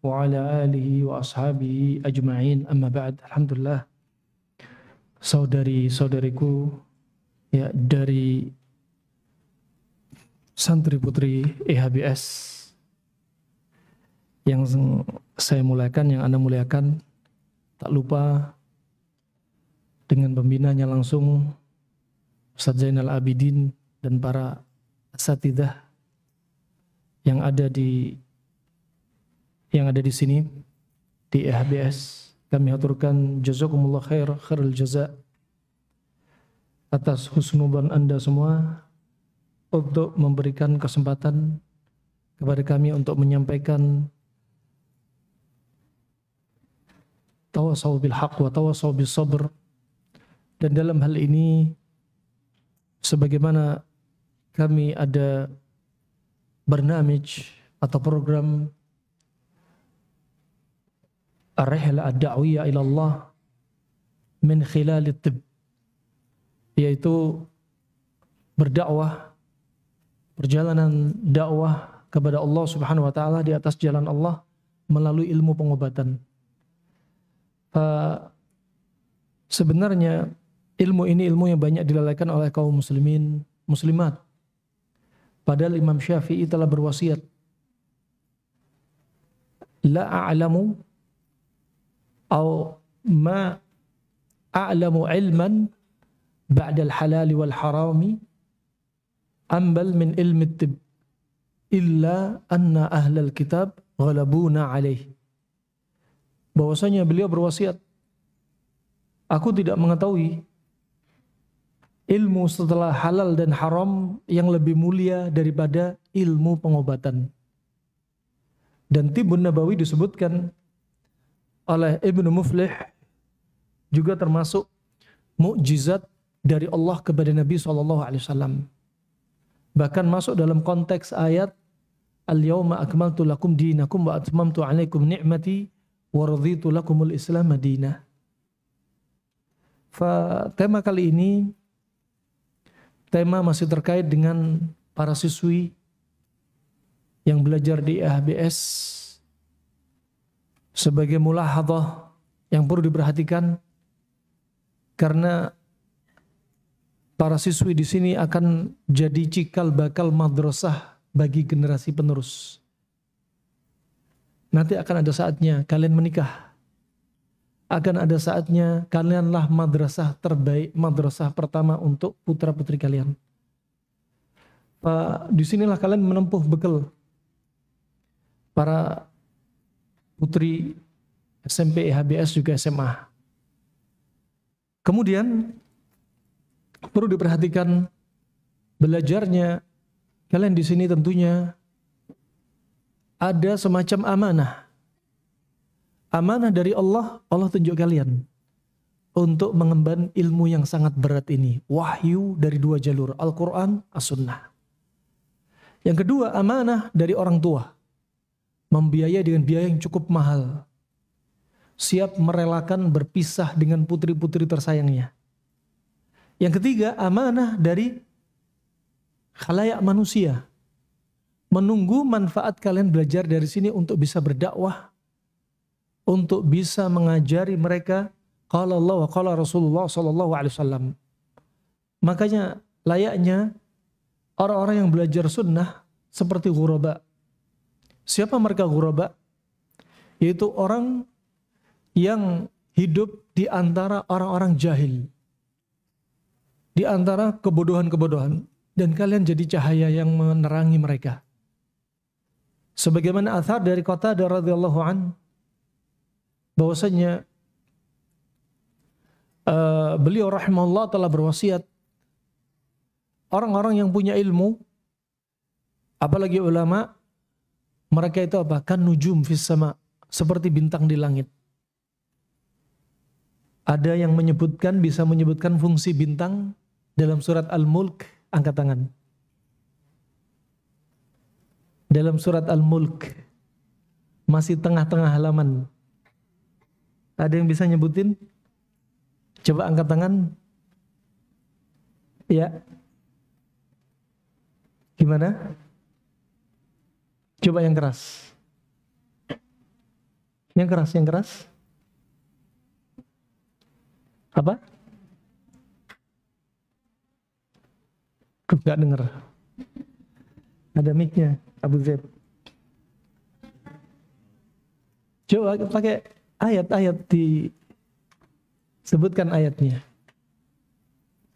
wa ala alihi wa ashabihi ajma'in, amma ba'd. Alhamdulillah, saudari-saudariku ya dari santri putri IHBS yang saya muliakan, yang Anda muliakan, tak lupa dengan pembinanya langsung Ustaz Zainal Abidin dan para asatidzah yang ada di sini di IHBS. Kami haturkan jazakumullah khairul jaza atas husnudzon Anda semua untuk memberikan kesempatan kepada kami untuk menyampaikan tawassaw bil haq wa tawassaw bis sabr. Dan dalam hal ini, sebagaimana kami ada barnamij atau program Ar-Rihla Ad-Da'wiyah ila Allah min khilal at-tibb, yaitu berdakwah, perjalanan dakwah kepada Allah Subhanahu wa taala di atas jalan Allah melalui ilmu pengobatan. Sebenarnya ilmu ini ilmu yang banyak dilalaikan oleh kaum muslimin, muslimat. Padahal Imam Syafi'i telah berwasiat, la a'lamu atau ma a'lamu ilman ba'da al-halal wal harami ambal min ilmi at-tibb illa anna ahlal kitab ghalabuna alaih. Bahwasanya beliau berwasiat, aku tidak mengetahui ilmu setelah halal dan haram yang lebih mulia daripada ilmu pengobatan. Dan Tibbun Nabawi disebutkan oleh Ibnu Muflih juga termasuk mukjizat dari Allah kepada Nabi SAW. Bahkan masuk dalam konteks ayat Al-yawma akmaltu lakum dinakum wa atmamtu alaikum ni'mati wa raditu lakumul islam madinah. Tema kali ini, tema masih terkait dengan para siswi yang belajar di IHBS. Sebagai mulahadzah yang perlu diperhatikan, karena para siswi di sini akan jadi cikal bakal madrasah bagi generasi penerus. Nanti akan ada saatnya kalian menikah. Akan ada saatnya kalianlah madrasah terbaik, madrasah pertama untuk putra-putri kalian. Disinilah kalian menempuh bekal. Para putri SMP, IHBS juga SMA. Kemudian perlu diperhatikan belajarnya kalian di sini tentunya ada semacam amanah. Amanah dari Allah, Allah tunjuk kalian untuk mengemban ilmu yang sangat berat ini. Wahyu dari dua jalur, Al-Quran, As-Sunnah. Yang kedua, amanah dari orang tua. Membiayai dengan biaya yang cukup mahal. Siap merelakan berpisah dengan putri-putri tersayangnya. Yang ketiga, amanah dari khalayak manusia. Menunggu manfaat kalian belajar dari sini untuk bisa berdakwah, untuk bisa mengajari mereka qala Allah wa qala Rasulullah sallallahu alaihi wasallam. Makanya layaknya orang-orang yang belajar sunnah seperti ghuraba. Siapa mereka ghuraba? Yaitu orang yang hidup di antara orang-orang jahil, di antara kebodohan-kebodohan, dan kalian jadi cahaya yang menerangi mereka. Sebagaimana athar dari Qatadah radhiyallahu an, bahwasanya beliau rahimahullah telah berwasiat, orang-orang yang punya ilmu, apalagi ulama, mereka itu apa? Kan nujum fis sama, seperti bintang di langit. Ada yang menyebutkan, bisa menyebutkan fungsi bintang dalam surat Al-Mulk, angkat tangan. Dalam surat Al-Mulk, masih tengah-tengah halaman. Ada yang bisa nyebutin? Coba angkat tangan. Ya. Gimana? Coba yang keras. Yang keras, yang keras. Apa? Gak denger. Ada mic-nya, Abu Zaid. Coba pakai ayat-ayat, disebutkan ayatnya.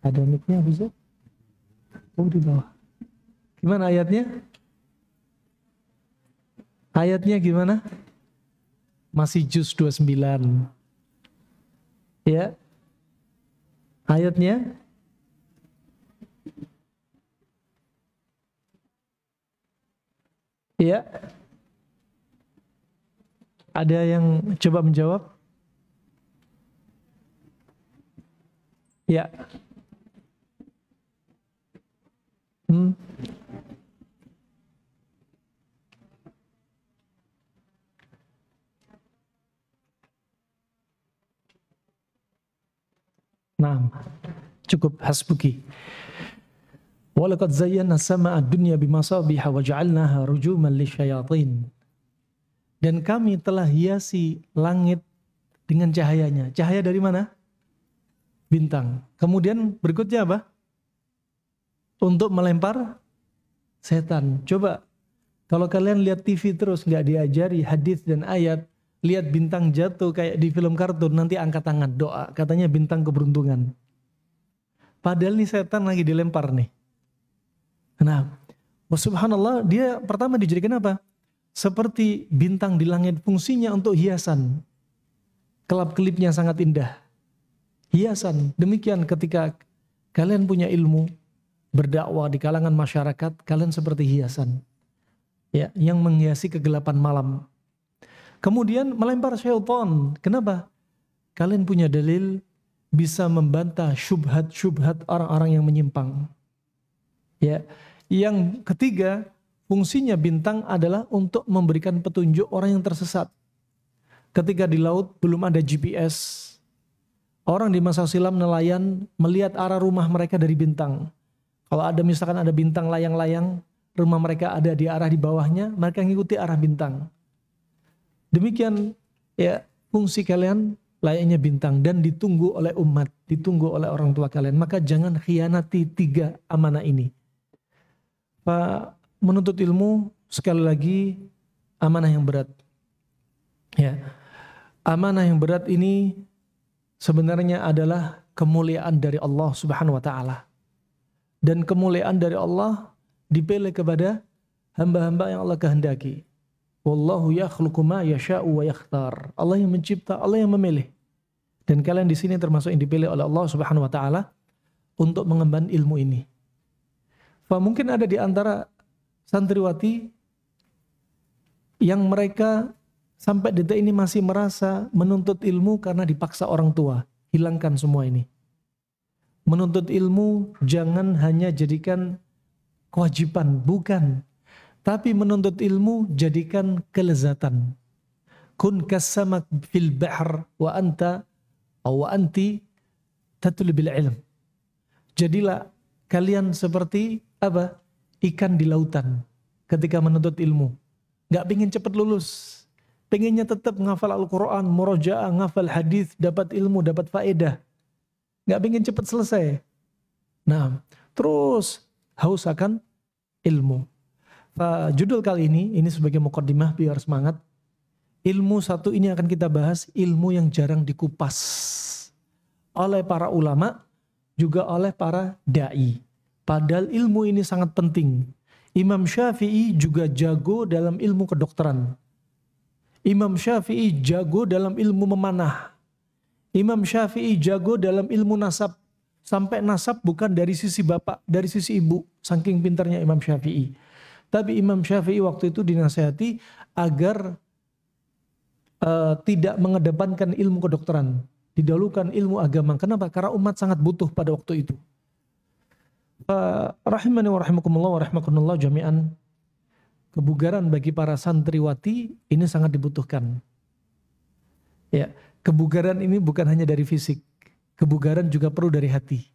Ada mic-nya, Abu Zaid? Oh, di bawah. Gimana ayatnya? Ayatnya gimana? Masih juz 29. Ya. Ayatnya ya. Ada yang coba menjawab? Ya. Nah, cukup hasbuki. Walaqad zayyana sama'a dunya bimasabiha wa ja'alnaha rujuman lisyayatin. Dan kami telah hiasi langit dengan cahayanya. Cahaya dari mana? Bintang. Kemudian berikutnya apa? Untuk melempar setan. Coba kalau kalian lihat TV terus nggak diajari hadis dan ayat, lihat bintang jatuh kayak di film kartun, nanti angkat tangan doa, katanya bintang keberuntungan. Padahal nih setan lagi dilempar nih. Nah, subhanallah, dia pertama dijadikan apa? Seperti bintang di langit, fungsinya untuk hiasan. Kelap-kelipnya sangat indah. Hiasan. Demikian ketika kalian punya ilmu, berdakwah di kalangan masyarakat, kalian seperti hiasan. Ya, yang menghiasi kegelapan malam. Kemudian melempar syaitan. Kenapa? Kalian punya dalil bisa membantah syubhat-syubhat orang-orang yang menyimpang. Ya. Yang ketiga, fungsinya bintang adalah untuk memberikan petunjuk orang yang tersesat. Ketika di laut belum ada GPS, orang di masa silam nelayan melihat arah rumah mereka dari bintang. Kalau ada misalkan ada bintang layang-layang, rumah mereka ada di arah di bawahnya, mereka mengikuti arah bintang. Demikian ya fungsi kalian layaknya bintang dan ditunggu oleh umat, ditunggu oleh orang tua kalian. Maka jangan khianati 3 amanah ini. Pak menuntut ilmu sekali lagi amanah yang berat. Ya. Amanah yang berat ini sebenarnya adalah kemuliaan dari Allah Subhanahu wa taala. Dan kemuliaan dari Allah dipilih kepada hamba-hamba yang Allah kehendaki. Wallahu yakhluqu ma yasha'u wa yakhtar. Allah yang mencipta, Allah yang memilih. Dan kalian di sini termasuk yang dipilih oleh Allah Subhanahu wa taala untuk mengemban ilmu ini. Mungkin ada di antara santriwati yang mereka sampai detik ini masih merasa menuntut ilmu karena dipaksa orang tua. Hilangkan semua ini. Menuntut ilmu jangan hanya jadikan kewajiban, bukan. Tapi menuntut ilmu jadikan kelezatan. Kun kasamak fil bahr wa anti tatlub bil ilm. Jadilah kalian seperti apa? Ikan di lautan ketika menuntut ilmu. Gak pengen cepat lulus. Pengennya tetap menghafal Al-Quran, murojaah, menghafal hadis, dapat ilmu, dapat faedah. Gak pengen cepat selesai. Nah, terus haus akan ilmu. Judul kali ini sebagai muqaddimah biar semangat. Ilmu satu ini akan kita bahas, ilmu yang jarang dikupas oleh para ulama, juga oleh para da'i. Padahal ilmu ini sangat penting. Imam Syafi'i juga jago dalam ilmu kedokteran. Imam Syafi'i jago dalam ilmu memanah. Imam Syafi'i jago dalam ilmu nasab. Sampai nasab bukan dari sisi bapak, dari sisi ibu. Saking pintarnya Imam Syafi'i. Tapi Imam Syafi'i waktu itu dinasihati agar tidak mengedepankan ilmu kedokteran. Didahulukan ilmu agama. Kenapa? Karena umat sangat butuh pada waktu itu. Rahimani wa rahimakumullah wa rahimakumullah jami'an. Kebugaran bagi para santriwati ini sangat dibutuhkan. Ya, kebugaran ini bukan hanya dari fisik. Kebugaran juga perlu dari hati.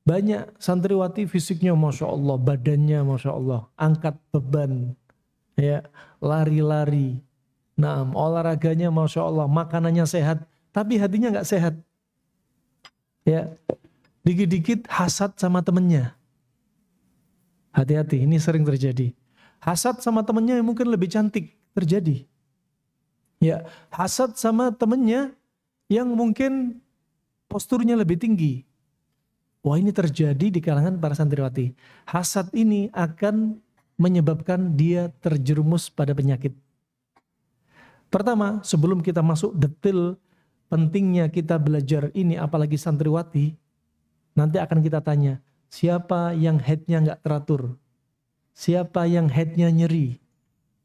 Banyak santriwati fisiknya Masya Allah, badannya Masya Allah, angkat beban, ya, lari-lari, Nah, olahraganya Masya Allah, makanannya sehat, tapi hatinya nggak sehat. Ya, dikit-dikit hasad sama temennya. Hati-hati, ini sering terjadi. Hasad sama temennya yang mungkin lebih cantik, terjadi. Ya, hasad sama temennya yang mungkin posturnya lebih tinggi. Wah, ini terjadi di kalangan para santriwati. Hasad ini akan menyebabkan dia terjerumus pada penyakit. Pertama, sebelum kita masuk detail pentingnya kita belajar ini, apalagi santriwati, nanti akan kita tanya, siapa yang headnya nggak teratur? Siapa yang headnya nyeri?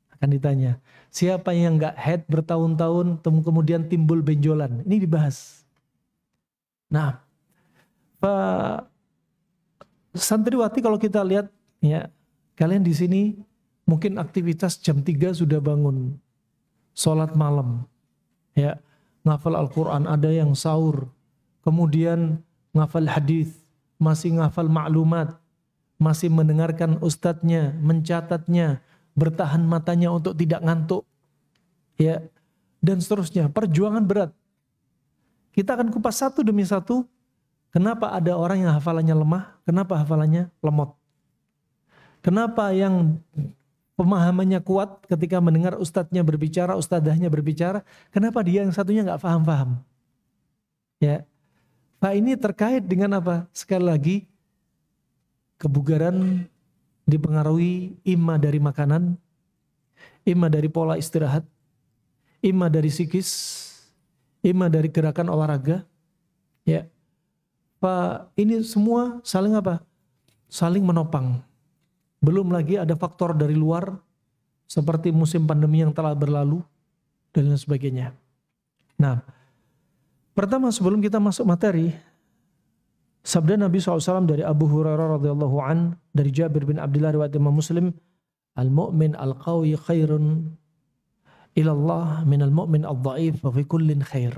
Akan ditanya. Siapa yang nggak head bertahun-tahun, kemudian timbul benjolan? Ini dibahas. Nah, Pak santriwati kalau kita lihat, ya, kalian di sini mungkin aktivitas jam 3 sudah bangun, sholat malam, ya, ngafal Al-Quran, ada yang sahur, kemudian ngafal hadis, masih ngafal maklumat, masih mendengarkan ustadznya, mencatatnya, bertahan matanya untuk tidak ngantuk, ya, dan seterusnya. Perjuangan berat. Kita akan kupas satu demi satu. Kenapa ada orang yang hafalannya lemah? Kenapa hafalannya lemot? Kenapa yang pemahamannya kuat ketika mendengar ustadznya berbicara, ustadzahnya berbicara? Kenapa dia yang satunya nggak paham-paham? Ya, Pak, ini terkait dengan apa? Sekali lagi, kebugaran dipengaruhi imma dari makanan, imma dari pola istirahat, imma dari psikis, imma dari gerakan olahraga. Ya, Pak, ini semua saling apa? Saling menopang. Belum lagi ada faktor dari luar seperti musim pandemi yang telah berlalu dan lain sebagainya. Nah, pertama sebelum kita masuk materi, sabda Nabi SAW dari Abu Hurairah radhiyallahu an, dari Jabir bin Abdullah riwayat Imam Muslim, al-mu'min al-qawi khairun ilallah min al-mu'min al-dha'if wa fi kullin khair.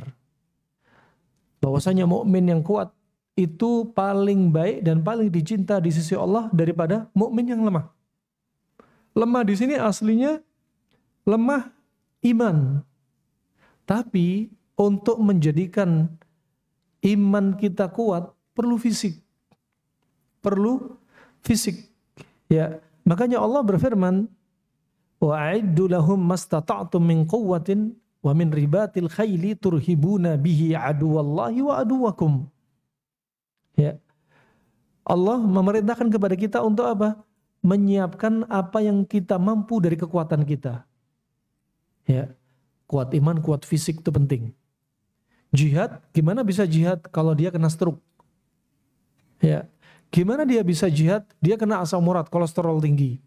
Bahwasanya mukmin yang kuat itu paling baik dan paling dicinta di sisi Allah daripada mukmin yang lemah. Lemah di sini aslinya lemah iman. Tapi untuk menjadikan iman kita kuat perlu fisik. Perlu fisik. Ya, makanya Allah berfirman, "Wa'iddu lahum mastata'tum min quwwatin wa min ribatil khayli turhibuna bihi aduwallahi wa aduwakum." Ya. Allah memerintahkan kepada kita untuk apa? Menyiapkan apa yang kita mampu dari kekuatan kita. Ya. Kuat iman, kuat fisik itu penting. Jihad, gimana bisa jihad kalau dia kena stroke? Ya. Gimana dia bisa jihad? Dia kena asam urat, kolesterol tinggi.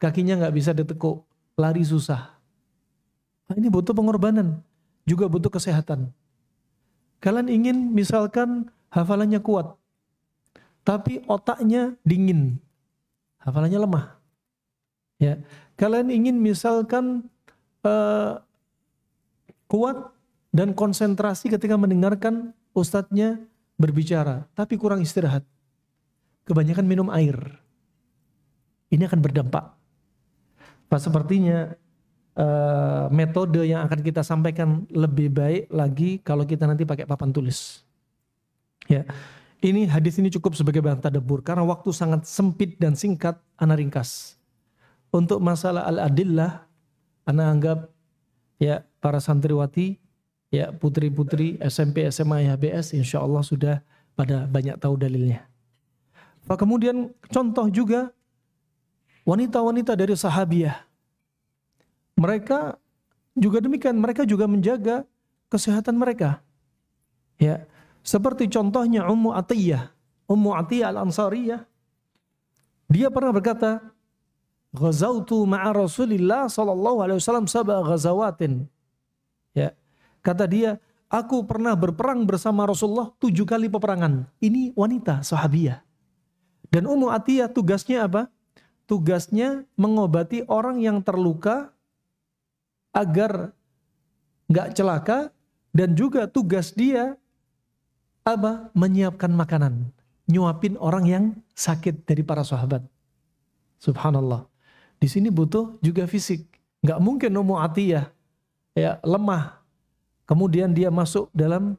Kakinya nggak bisa ditekuk, lari susah. Nah, ini butuh pengorbanan, juga butuh kesehatan. Kalian ingin misalkan hafalannya kuat, tapi otaknya dingin, hafalannya lemah. Ya, kalian ingin misalkan kuat dan konsentrasi ketika mendengarkan ustadznya berbicara, tapi kurang istirahat, kebanyakan minum air, ini akan berdampak. Pas sepertinya metode yang akan kita sampaikan lebih baik lagi kalau kita nanti pakai papan tulis. Ya. Ini hadis ini cukup sebagai bahan tadabbur karena waktu sangat sempit dan singkat, ana ringkas. Untuk masalah al-adillah, ana anggap ya para santriwati, ya putri-putri SMP, SMA, HBS insya Allah sudah pada banyak tahu dalilnya. Kemudian contoh juga wanita-wanita dari sahabiyah. Mereka juga demikian, mereka juga menjaga kesehatan mereka. Ya. Seperti contohnya Ummu Atiyah al-Ansariyah. Dia pernah berkata, "Ghazautu ma'a Rasulillah sallallahu alaihi wasallam sab'a ghazawatin." Ya. Kata dia, aku pernah berperang bersama Rasulullah 7 kali peperangan. Ini wanita sahabiyah. Dan Ummu Atiyah tugasnya apa? Tugasnya mengobati orang yang terluka agar enggak celaka, dan juga tugas dia apa? Menyiapkan makanan, nyuapin orang yang sakit dari para sahabat. Subhanallah. Di sini butuh juga fisik. Nggak mungkin Ummu Atiyah ya lemah, kemudian dia masuk dalam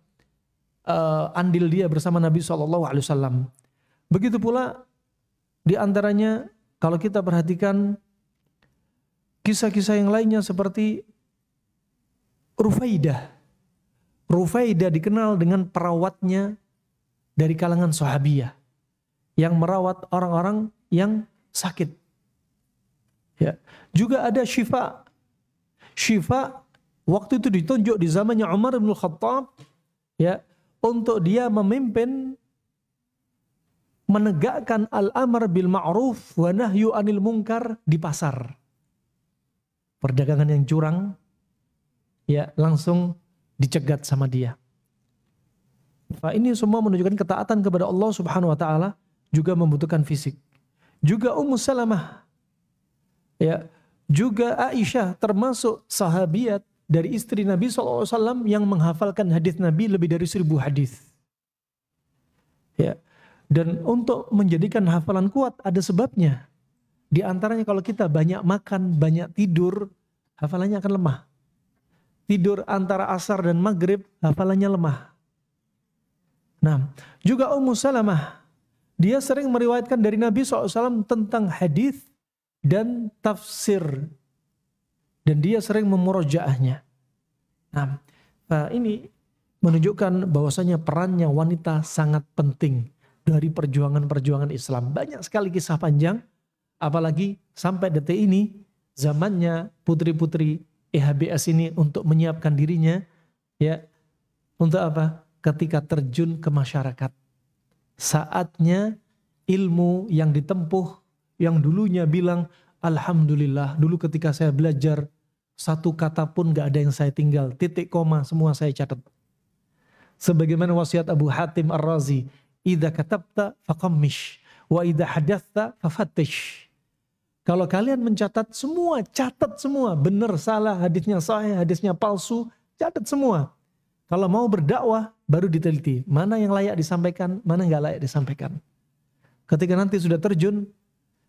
andil dia bersama Nabi SAW. Begitu pula di antaranya kalau kita perhatikan kisah-kisah yang lainnya seperti Rufaidah. Rufaidah dikenal dengan perawatnya dari kalangan sahabiyah yang merawat orang-orang yang sakit. Ya. Juga ada Syifa. Syifa waktu itu ditunjuk di zamannya Umar bin Khattab, ya, untuk dia memimpin menegakkan al-amr bil ma'ruf wa nahyu anil munkar di pasar. Perdagangan yang curang, ya, langsung dicegat sama dia. Ini semua menunjukkan ketaatan kepada Allah Subhanahu wa taala juga membutuhkan fisik. Juga Ummu Salamah, ya, juga Aisyah termasuk sahabiat dari istri Nabi SAW yang menghafalkan hadis Nabi lebih dari 1000 hadis. Ya. Dan untuk menjadikan hafalan kuat ada sebabnya. Di antaranya kalau kita banyak makan, banyak tidur, hafalannya akan lemah. Tidur antara asar dan maghrib, hafalannya lemah. Nah, juga Ummu Salamah, dia sering meriwayatkan dari Nabi SAW tentang hadis dan tafsir. Dan dia sering memurojaahnya. Nah, ini menunjukkan bahwasanya perannya wanita sangat penting dari perjuangan-perjuangan Islam. Banyak sekali kisah panjang, apalagi sampai detik ini, zamannya putri-putri EHBS ini untuk menyiapkan dirinya, ya, untuk apa? Ketika terjun ke masyarakat. Saatnya ilmu yang ditempuh, yang dulunya bilang, alhamdulillah, dulu ketika saya belajar, satu kata pun gak ada yang saya tinggal, titik koma semua saya catat. Sebagaimana wasiat Abu Hatim Ar-Razi, idza katabta faqammish, wa idza hadathta fafattish. Kalau kalian mencatat semua, catat semua, benar salah, hadisnya sahih, hadisnya palsu, catat semua. Kalau mau berdakwah, baru diteliti. Mana yang layak disampaikan, mana yang gak layak disampaikan. Ketika nanti sudah terjun,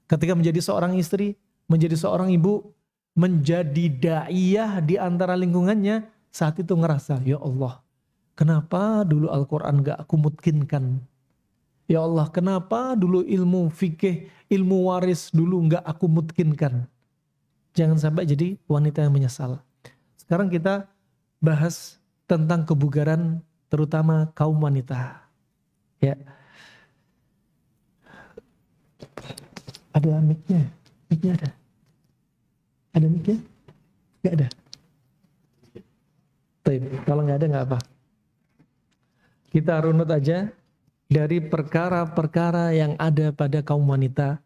ketika menjadi seorang istri, menjadi seorang ibu, menjadi da'iyah di antara lingkungannya, saat itu ngerasa, ya Allah, kenapa dulu Al-Quran gak aku mungkinkan? Ya Allah, kenapa dulu ilmu fikih, ilmu waris dulu gak aku mungkinkan? Jangan sampai jadi wanita yang menyesal. Sekarang kita bahas tentang kebugaran terutama kaum wanita. Ya. Ada mic-nya? Mic-nya ada? Ada mic-nya? Gak ada? Baik, kalau gak ada gak apa. Kita runut aja dari perkara-perkara yang ada pada kaum wanita.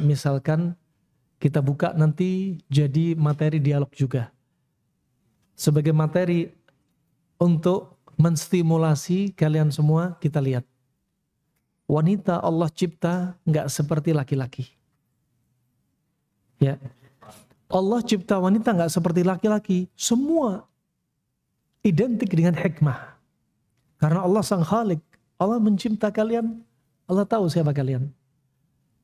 Misalkan kita buka nanti jadi materi dialog juga. Sebagai materi untuk menstimulasi kalian semua, kita lihat. Wanita Allah cipta nggak seperti laki-laki. Ya, Allah cipta wanita nggak seperti laki-laki. Semua identik dengan hikmah. Karena Allah sang Khalik, Allah mencipta kalian, Allah tahu siapa kalian.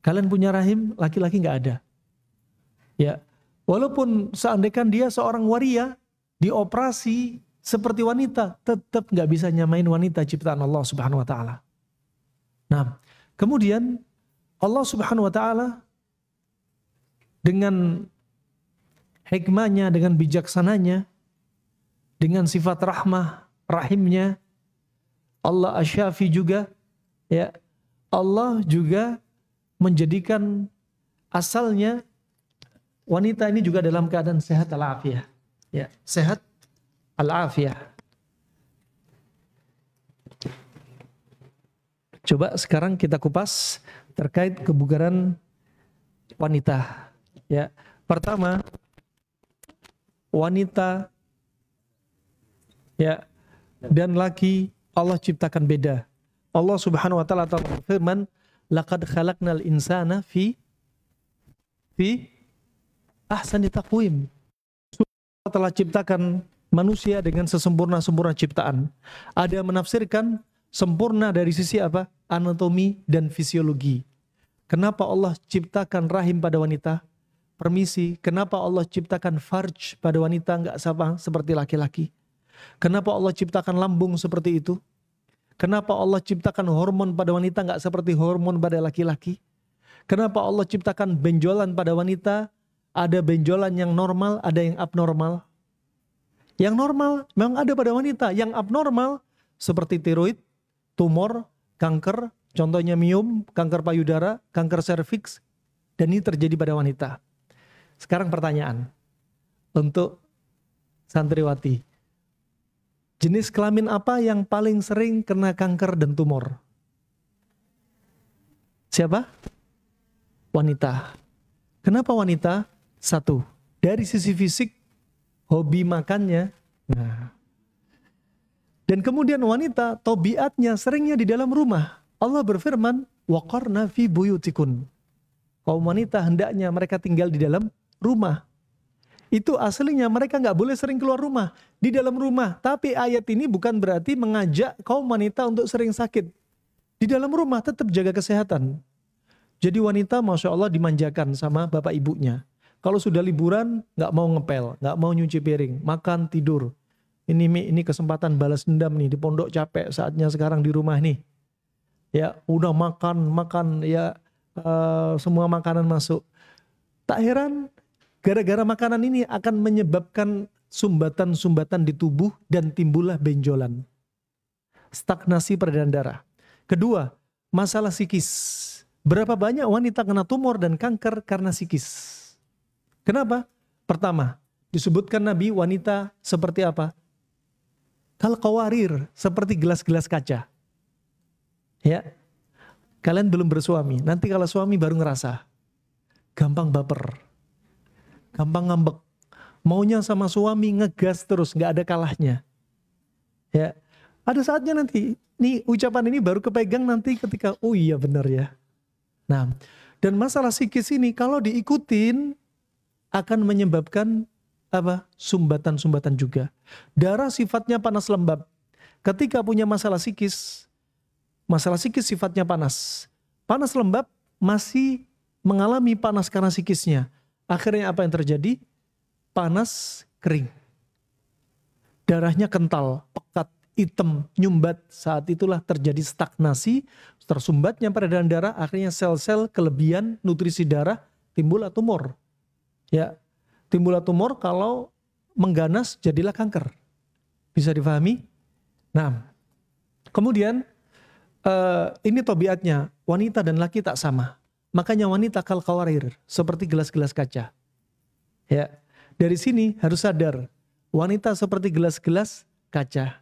Kalian punya rahim, laki-laki nggak ada. Ya, walaupun seandainya dia seorang waria, dioperasi seperti wanita, tetap nggak bisa nyamain wanita ciptaan Allah Subhanahu Wa Taala. Nah, kemudian Allah Subhanahu Wa Taala dengan hikmahnya, dengan bijaksananya, dengan sifat rahmah, rahimnya, Allah Asy-Syafi juga, ya, Allah juga menjadikan asalnya wanita ini juga dalam keadaan sehat al-afiyah. Ya, sehat al-afiyah. Coba sekarang kita kupas terkait kebugaran wanita. Ya, pertama, wanita, ya, dan laki Allah ciptakan beda. Allah Subhanahu wa taala berfirman, laqad khalaqnal insana fi ahsani taqwim. Allah telah ciptakan manusia dengan sesempurna-sempurna ciptaan. Ada yang menafsirkan sempurna dari sisi apa? Anatomi dan fisiologi. Kenapa Allah ciptakan rahim pada wanita? permisi, kenapa Allah ciptakan farj pada wanita nggak sama seperti laki-laki? Kenapa Allah ciptakan lambung seperti itu? Kenapa Allah ciptakan hormon pada wanita nggak seperti hormon pada laki-laki? Kenapa Allah ciptakan benjolan pada wanita? Ada benjolan yang normal, ada yang abnormal. Yang normal memang ada pada wanita. Yang abnormal seperti tiroid, tumor, kanker, contohnya miom, kanker payudara, kanker serviks, dan ini terjadi pada wanita. Sekarang pertanyaan untuk santriwati. Jenis kelamin apa yang paling sering kena kanker dan tumor? Siapa? Wanita. Kenapa wanita? Satu, dari sisi fisik, hobi makannya. Nah. Dan kemudian wanita, tabiatnya seringnya di dalam rumah. Allah berfirman, waqarna fi buyutikun. Kaum wanita hendaknya mereka tinggal di dalam rumah. Itu aslinya mereka nggak boleh sering keluar rumah, di dalam rumah. Tapi ayat ini bukan berarti mengajak kaum wanita untuk sering sakit. Di dalam rumah tetap jaga kesehatan. Jadi wanita Masya Allah dimanjakan sama bapak ibunya. Kalau sudah liburan nggak mau ngepel, nggak mau nyuci piring, makan, tidur. Ini kesempatan balas dendam nih, di pondok capek, saatnya sekarang di rumah nih. Ya udah makan ya, semua makanan masuk. Tak heran gara-gara makanan ini akan menyebabkan sumbatan-sumbatan di tubuh dan timbullah benjolan. Stagnasi peredaran darah. Kedua, masalah psikis. Berapa banyak wanita kena tumor dan kanker karena psikis? Kenapa? Pertama, disebutkan Nabi wanita seperti apa? Kal qawarir, seperti gelas-gelas kaca. Ya. Kalian belum bersuami, nanti kalau suami baru ngerasa. Gampang baper. Gampang ngambek. Maunya sama suami ngegas terus, gak ada kalahnya. Ya. Ada saatnya nanti, nih ucapan ini baru kepegang nanti ketika, oh iya benar ya. Nah, dan masalah psikis ini kalau diikutin akan menyebabkan apa? Sumbatan-sumbatan juga. Darah sifatnya panas lembab. Ketika punya masalah psikis sifatnya panas. Panas lembab masih mengalami panas karena psikisnya. Akhirnya apa yang terjadi? Panas, kering. Darahnya kental, pekat, hitam, nyumbat. Saat itulah terjadi stagnasi, tersumbatnya peredaran darah, akhirnya sel-sel kelebihan nutrisi darah, timbullah tumor. Ya, timbullah tumor, kalau mengganas jadilah kanker. Bisa difahami? Nah, kemudian ini tabiatnya, wanita dan laki tak sama. Makanya wanita kal qawarir, seperti gelas-gelas kaca. Ya, dari sini harus sadar, wanita seperti gelas-gelas kaca.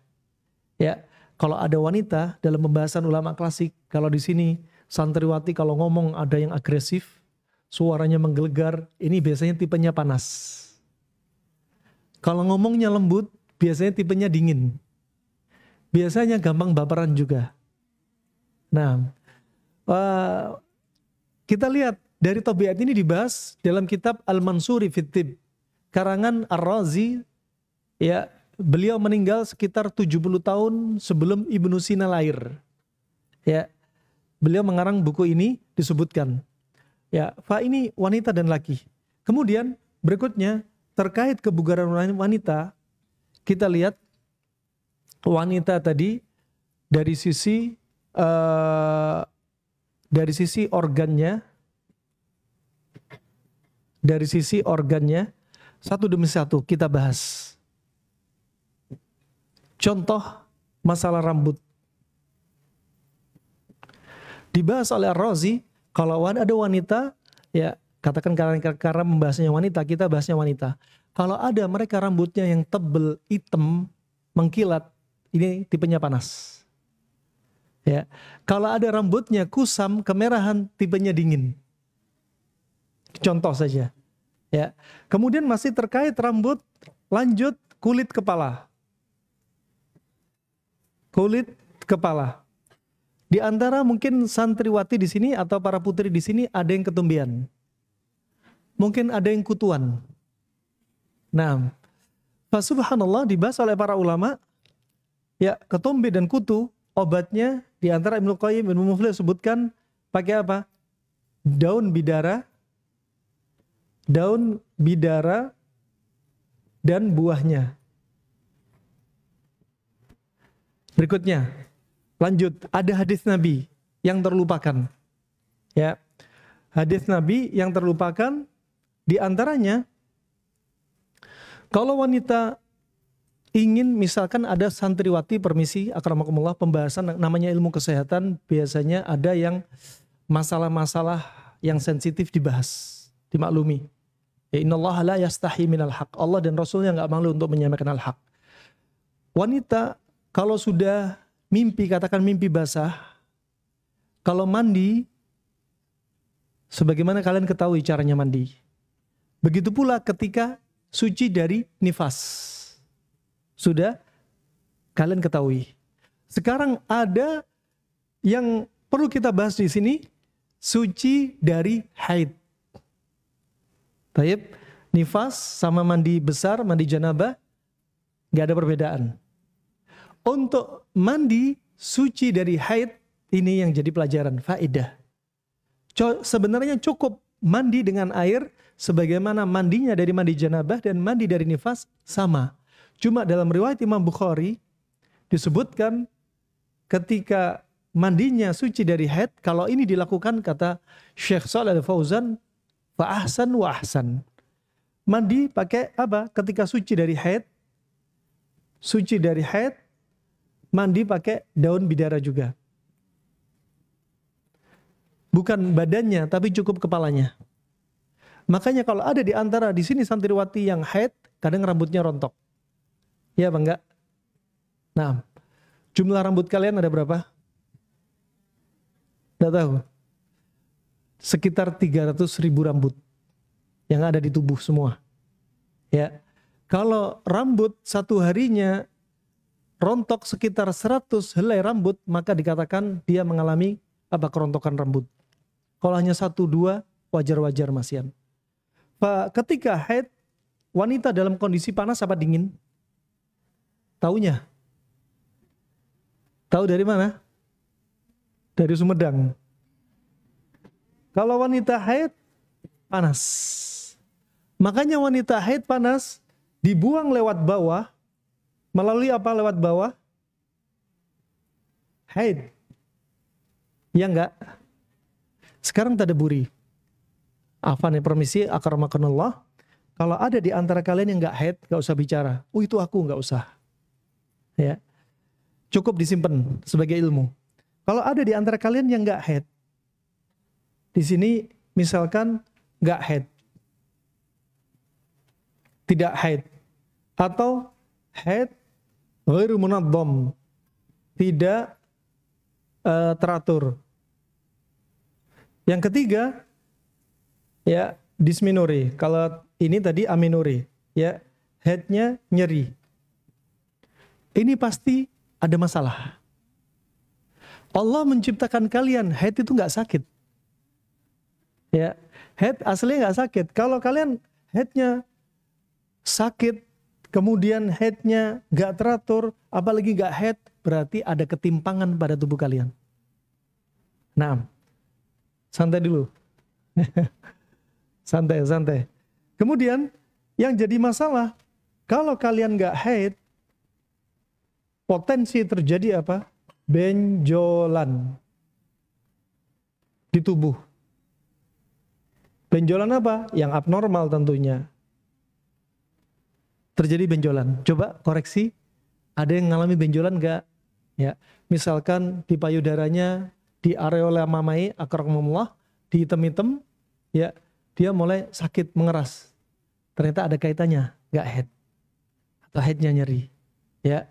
Ya, kalau ada wanita dalam pembahasan ulama klasik, kalau di sini santriwati kalau ngomong ada yang agresif, suaranya menggelegar, ini biasanya tipenya panas. Kalau ngomongnya lembut, biasanya tipenya dingin. Biasanya gampang baperan juga. Nah, kita lihat dari tabiat ini dibahas dalam kitab Al-Mansuri fit Tib, karangan Ar-Razi. Ya, beliau meninggal sekitar 70 tahun sebelum Ibnu Sina lahir. Ya, beliau mengarang buku ini, disebutkan. Ya, fa ini wanita dan laki. Kemudian berikutnya terkait kebugaran wanita, kita lihat wanita tadi dari sisi organnya satu demi satu kita bahas. Contoh masalah rambut dibahas oleh Ar-Razi. Kalau ada wanita, ya katakan karena membahasnya wanita, kita bahasnya wanita. Kalau ada mereka rambutnya yang tebel, hitam, mengkilat, ini tipenya panas. Ya, kalau ada rambutnya kusam, kemerahan, tipenya dingin. Contoh saja. Ya, kemudian masih terkait rambut, lanjut kulit kepala. Kulit kepala. Di antara mungkin santriwati di sini atau para putri di sini ada yang ketumbian. Mungkin ada yang kutuan. Nah, subhanallah dibahas oleh para ulama, ya ketumbi dan kutu, obatnya di antara Ibnu Qayyim, Ibnu Muflih sebutkan pakai apa? Daun bidara, daun bidara dan buahnya. Berikutnya, lanjut, ada hadis Nabi yang terlupakan. Ya. Hadis Nabi yang terlupakan di antaranya kalau wanita ingin, misalkan ada santriwati, permisi akramakumullah, pembahasan namanya ilmu kesehatan, biasanya ada yang masalah-masalah yang sensitif dibahas, dimaklumi. Ya, innallaha la yastahi minal haq. Allah dan Rasulnya enggak malu untuk menyampaikan al-haq. Wanita kalau sudah mimpi, katakan mimpi basah, kalau mandi, sebagaimana kalian ketahui caranya mandi. Begitu pula ketika suci dari nifas. Sudah kalian ketahui. Sekarang ada yang perlu kita bahas di sini, suci dari haid. Taib, nifas sama mandi besar, mandi janabah, gak ada perbedaan. Untuk mandi suci dari haid, ini yang jadi pelajaran, faedah. Sebenarnya cukup mandi dengan air, sebagaimana mandinya dari mandi janabah dan mandi dari nifas sama. Cuma dalam riwayat Imam Bukhari, disebutkan ketika mandinya suci dari haid, kalau ini dilakukan, kata Syekh Shalih Al-Fauzan, fa ahsan wa ahsan. Mandi pakai apa? Ketika suci dari haid, mandi pakai daun bidara juga. Bukan badannya, tapi cukup kepalanya. Makanya kalau ada di antara di sini santriwati yang haid, kadang rambutnya rontok. Ya Bang, enggak? Nah, jumlah rambut kalian ada berapa? Tidak tahu. Sekitar 300.000 rambut yang ada di tubuh semua. Ya, kalau rambut satu harinya rontok sekitar 100 helai rambut, maka dikatakan dia mengalami kerontokan rambut. Kalau hanya 1-2, wajar-wajar masian. Ketika haid, wanita dalam kondisi panas apa dingin? Taunya? Tahu dari mana? Dari Sumedang. Kalau wanita haid, panas. Makanya wanita haid panas dibuang lewat bawah. Melalui apa lewat bawah? Haid. Ya enggak? Sekarang tadabburi. Afan ya, permisi akramakumullah. Kalau ada di antara kalian yang enggak haid, enggak usah bicara. Oh itu aku, enggak usah. Ya. Cukup disimpan sebagai ilmu. Kalau ada di antara kalian yang enggak haid, di sini misalkan enggak haid, tidak haid, atau haid ghairu munazzam, tidak teratur. Yang ketiga, ya dysmenorrhea. Kalau ini tadi amenorrhea, ya haidnya nyeri. Ini pasti ada masalah. Allah menciptakan kalian, haid itu nggak sakit. Ya, haid aslinya nggak sakit. Kalau kalian haidnya sakit, kemudian haidnya nggak teratur, apalagi nggak haid, berarti ada ketimpangan pada tubuh kalian. Nah, santai dulu. Santai. Kemudian yang jadi masalah, kalau kalian nggak haid, potensi terjadi apa? Benjolan di tubuh. Benjolan apa? Yang abnormal tentunya. Terjadi benjolan. Coba koreksi, ada yang mengalami benjolan nggak? Ya, misalkan di payudaranya, di areola mamai, akramakumullah, di item-item, ya, dia mulai sakit, mengeras. Ternyata ada kaitannya, nggak haid. Atau haidnya nyeri. Ya,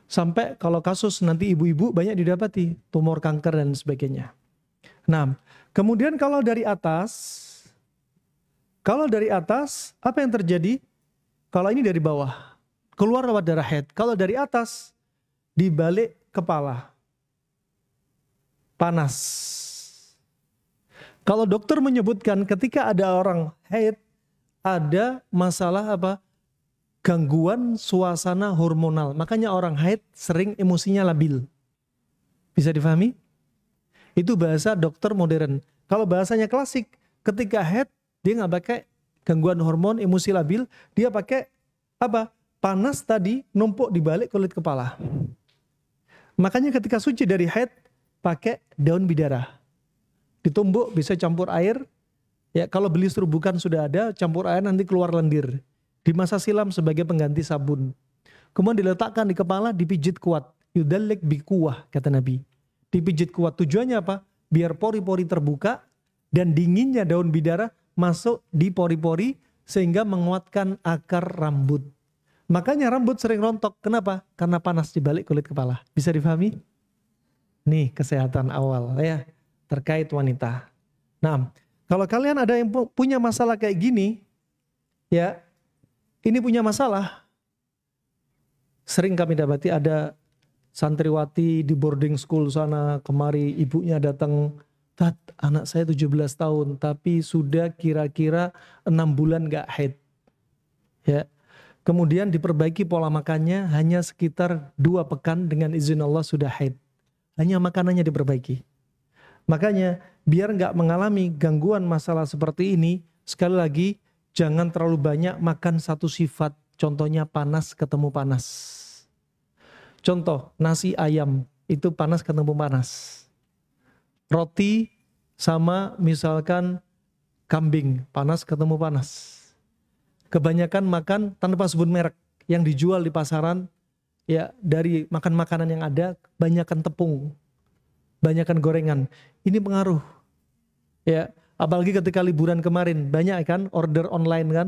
sampai kalau kasus nanti ibu-ibu banyak didapati, tumor kanker dan sebagainya. Nah, kemudian kalau dari atas, apa yang terjadi? Kalau ini dari bawah, keluar lewat darah haid. Kalau dari atas, di balik kepala, panas. Kalau dokter menyebutkan ketika ada orang haid, ada masalah apa? Gangguan suasana hormonal. Makanya orang haid sering emosinya labil. Bisa difahami? Itu bahasa dokter modern. Kalau bahasanya klasik, ketika haid, dia nggak pakai gangguan hormon, emosi labil, dia pakai apa? Panas tadi numpuk di balik kulit kepala. Makanya ketika suci dari haid, pakai daun bidara. Ditumbuk, bisa campur air. Ya, kalau beli serubukan sudah ada, campur air nanti keluar lendir. Dimasak silam sebagai pengganti sabun. Kemudian diletakkan di kepala, dipijit kuat. Yudalik bikuah, kata Nabi. Dipijit kuat. Tujuannya apa? Biar pori-pori terbuka dan dinginnya daun bidara masuk di pori-pori sehingga menguatkan akar rambut. Makanya rambut sering rontok. Kenapa? Karena panas di balik kulit kepala. Bisa difahami? Nih kesehatan awal ya terkait wanita. Nah, kalau kalian ada yang punya masalah kayak gini, ya ini punya masalah. Sering kami dapati ada santriwati di boarding school sana kemari, ibunya datang, "Tat, anak saya 17 tahun tapi sudah kira-kira 6 bulan gak haid." Ya. Kemudian diperbaiki pola makannya hanya sekitar 2 pekan dengan izin Allah sudah haid. Hanya makanannya diperbaiki. Makanya biar gak mengalami gangguan masalah seperti ini, sekali lagi jangan terlalu banyak makan satu sifat. Contohnya panas ketemu panas. Contoh, nasi ayam itu panas ketemu panas. Roti sama misalkan kambing, panas ketemu panas. Kebanyakan makan tanpa sebut merek yang dijual di pasaran, ya dari makan makanan yang ada, banyakan tepung, banyakan gorengan. Ini pengaruh. Ya, apalagi ketika liburan kemarin, banyak kan order online kan.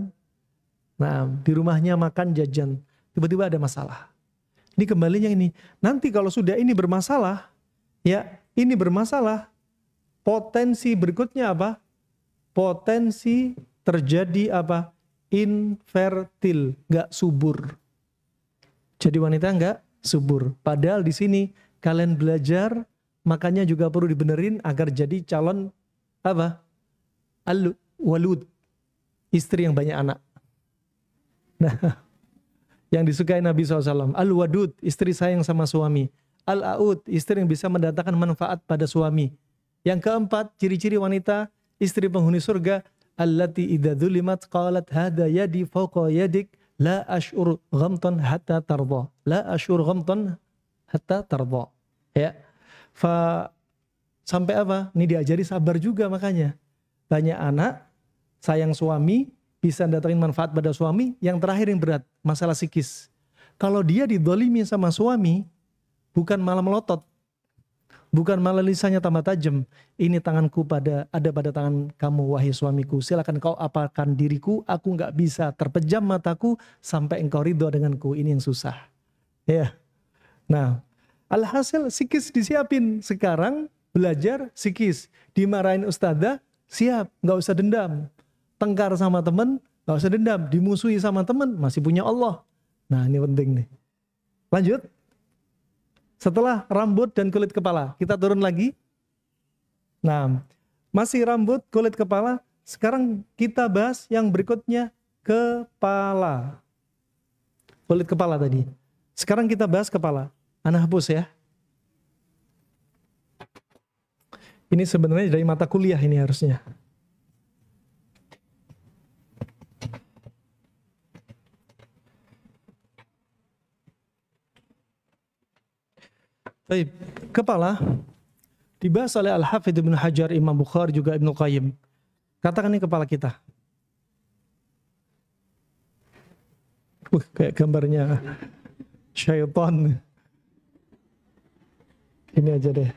Nah, di rumahnya makan jajan, tiba-tiba ada masalah. Ini kembalinya ini. Nanti kalau sudah ini bermasalah, ya ini bermasalah, potensi berikutnya apa? Potensi terjadi apa? Infertil, gak subur. Jadi wanita gak subur. Padahal di sini kalian belajar, makanya juga perlu dibenerin agar jadi calon apa? Al-walud, istri yang banyak anak. Nah, yang disukai Nabi SAW. Al-wadud, istri sayang sama suami. Al-aud, istri yang bisa mendatangkan manfaat pada suami. Yang keempat, ciri-ciri wanita, istri penghuni surga. Allati idza dzulimat qalat hada yadi fawqa yadik la ash'ur ghamtan hatta tarda. La ash'ur ghamtan hatta tarda. Ya. Sampai apa? Ini diajari sabar juga makanya. Banyak anak, sayang suami, bisa datangin manfaat pada suami. Yang terakhir yang berat, masalah psikis. Kalau dia didolimi sama suami, bukan malah melotot, bukan malah lisannya tambah tajam. Ini tanganku ada pada tangan kamu wahai suamiku. Silakan kau apakan diriku, aku nggak bisa terpejam mataku sampai engkau ridho denganku. Ini yang susah. Ya. Nah, alhasil psikis disiapin. Sekarang belajar psikis. Dimarahin ustadzah, siap, nggak usah dendam. Tengkar sama temen, gak usah dendam. Dimusuhi sama temen, masih punya Allah. Nah ini penting nih. Lanjut. Setelah rambut dan kulit kepala, kita turun lagi. Nah, masih rambut, kulit kepala. Sekarang kita bahas yang berikutnya, kepala. Kulit kepala tadi. Sekarang kita bahas kepala. Ana hapus ya. Ini sebenarnya dari mata kuliah ini harusnya. Baik, kepala dibahas oleh Al-Hafidz Ibnu Hajar, Imam Bukhari juga Ibnu Qayyim. Katakan ini kepala kita. Kayak gambarnya syaitan. Ini aja deh.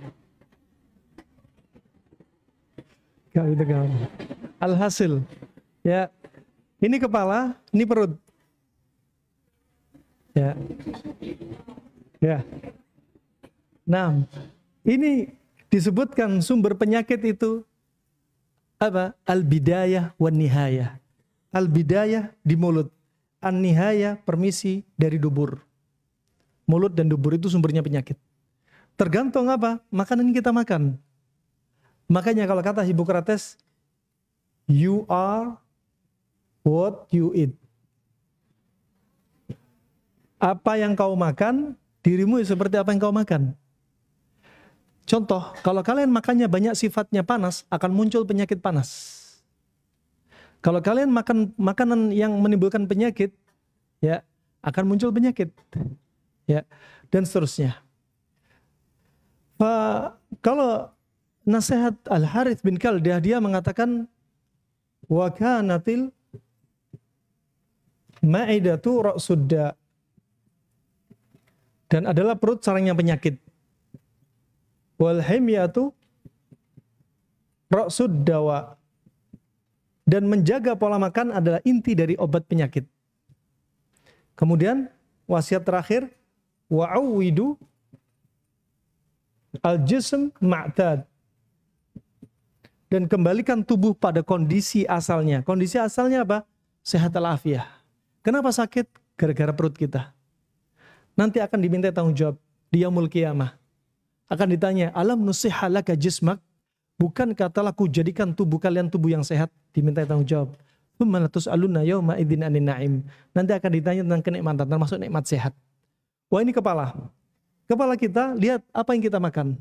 Gak itu kan. Alhasil, ya ini kepala, ini perut. Ya, ya. Nah, ini disebutkan sumber penyakit itu apa? Al-bidayah wan nihayah. Al-bidayah di mulut, an-nihayah permisi dari dubur. Mulut dan dubur itu sumbernya penyakit. Tergantung apa? Makanan yang kita makan. Makanya kalau kata Hippocrates, you are what you eat. Apa yang kau makan, dirimu seperti apa yang kau makan. Contoh, kalau kalian makannya banyak sifatnya panas, akan muncul penyakit panas. Kalau kalian makan makanan yang menimbulkan penyakit, ya akan muncul penyakit, ya, dan seterusnya. Kalau nasihat Al-Harith bin Kaldah, dia mengatakan wa kanatil ma'idatu ra'sudda, dan adalah perut sarangnya penyakit. Wal himyatu ra'sud dawa, dan menjaga pola makan adalah inti dari obat penyakit. Kemudian wasiat terakhir, wa'awwidu al-jism ma'tad, dan kembalikan tubuh pada kondisi asalnya. Kondisi asalnya apa? Sehat al-afiyah. Kenapa sakit? Gara-gara perut kita. Nanti akan diminta tanggung jawab di yaumul qiyamah. Akan ditanya, alam nusihha laka jismak? Bukankah telah kujadikan tubuh kalian tubuh yang sehat? Diminta tanggung jawab. Tsumma latus'alunna yauma idzin 'anin na'im. Nanti akan ditanya tentang kenikmatan, termasuk nikmat sehat. Wah, ini kepala. Kepala kita, lihat apa yang kita makan.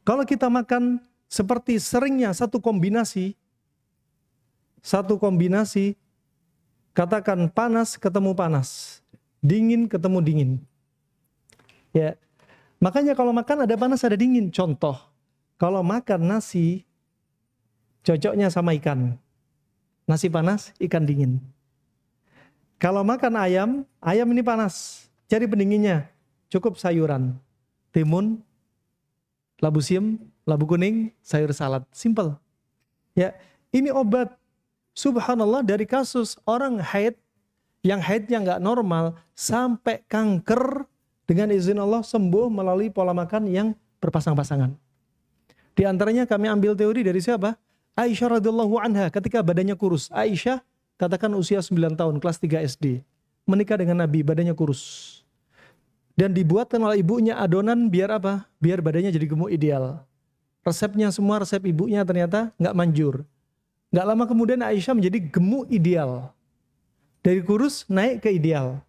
Kalau kita makan seperti seringnya satu kombinasi, katakan panas ketemu panas, dingin ketemu dingin. Ya. Makanya kalau makan ada panas ada dingin. Contoh, kalau makan nasi cocoknya sama ikan. Nasi panas, ikan dingin. Kalau makan ayam, ayam ini panas. Cari pendinginnya. Cukup sayuran. Timun, labu siam, labu kuning, sayur salad. Simple. Ya, ini obat. Subhanallah, dari kasus orang haid yang haidnya nggak normal sampai kanker, dengan izin Allah sembuh melalui pola makan yang berpasang-pasangan. Di antaranya kami ambil teori dari siapa? Aisyah radhiyallahu anha ketika badannya kurus. Aisyah katakan usia 9 tahun, kelas 3 SD. Menikah dengan Nabi, badannya kurus. Dan dibuatkan oleh ibunya adonan biar apa? Biar badannya jadi gemuk ideal. Resepnya semua resep ibunya ternyata nggak manjur. Nggak lama kemudian Aisyah menjadi gemuk ideal. Dari kurus naik ke ideal.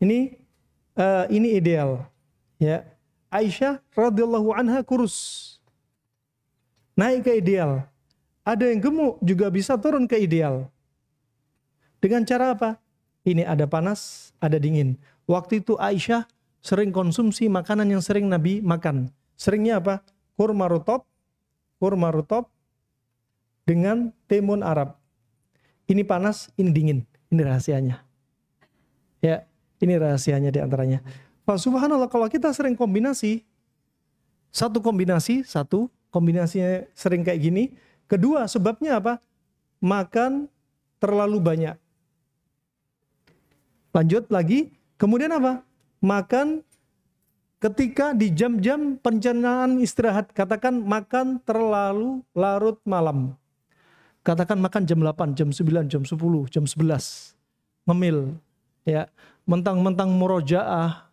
Ini ideal. Ya. Aisyah radhiyallahu anha kurus, naik ke ideal. Ada yang gemuk juga bisa turun ke ideal. Dengan cara apa? Ini ada panas, ada dingin. Waktu itu Aisyah sering konsumsi makanan yang sering Nabi makan. Seringnya apa? Kurma rutop dengan timun Arab. Ini panas, ini dingin. Ini rahasianya. Ya, ini rahasianya di antaranya. Subhanallah, kalau kita sering kombinasi, satu kombinasinya sering kayak gini. Kedua, sebabnya apa? Makan terlalu banyak. Lanjut lagi, kemudian apa? Makan ketika di jam-jam pencernaan istirahat. Katakan makan terlalu larut malam. Katakan makan jam 8, jam 9, jam 10, jam 11. Ngemil. Ya, mentang-mentang murojaah.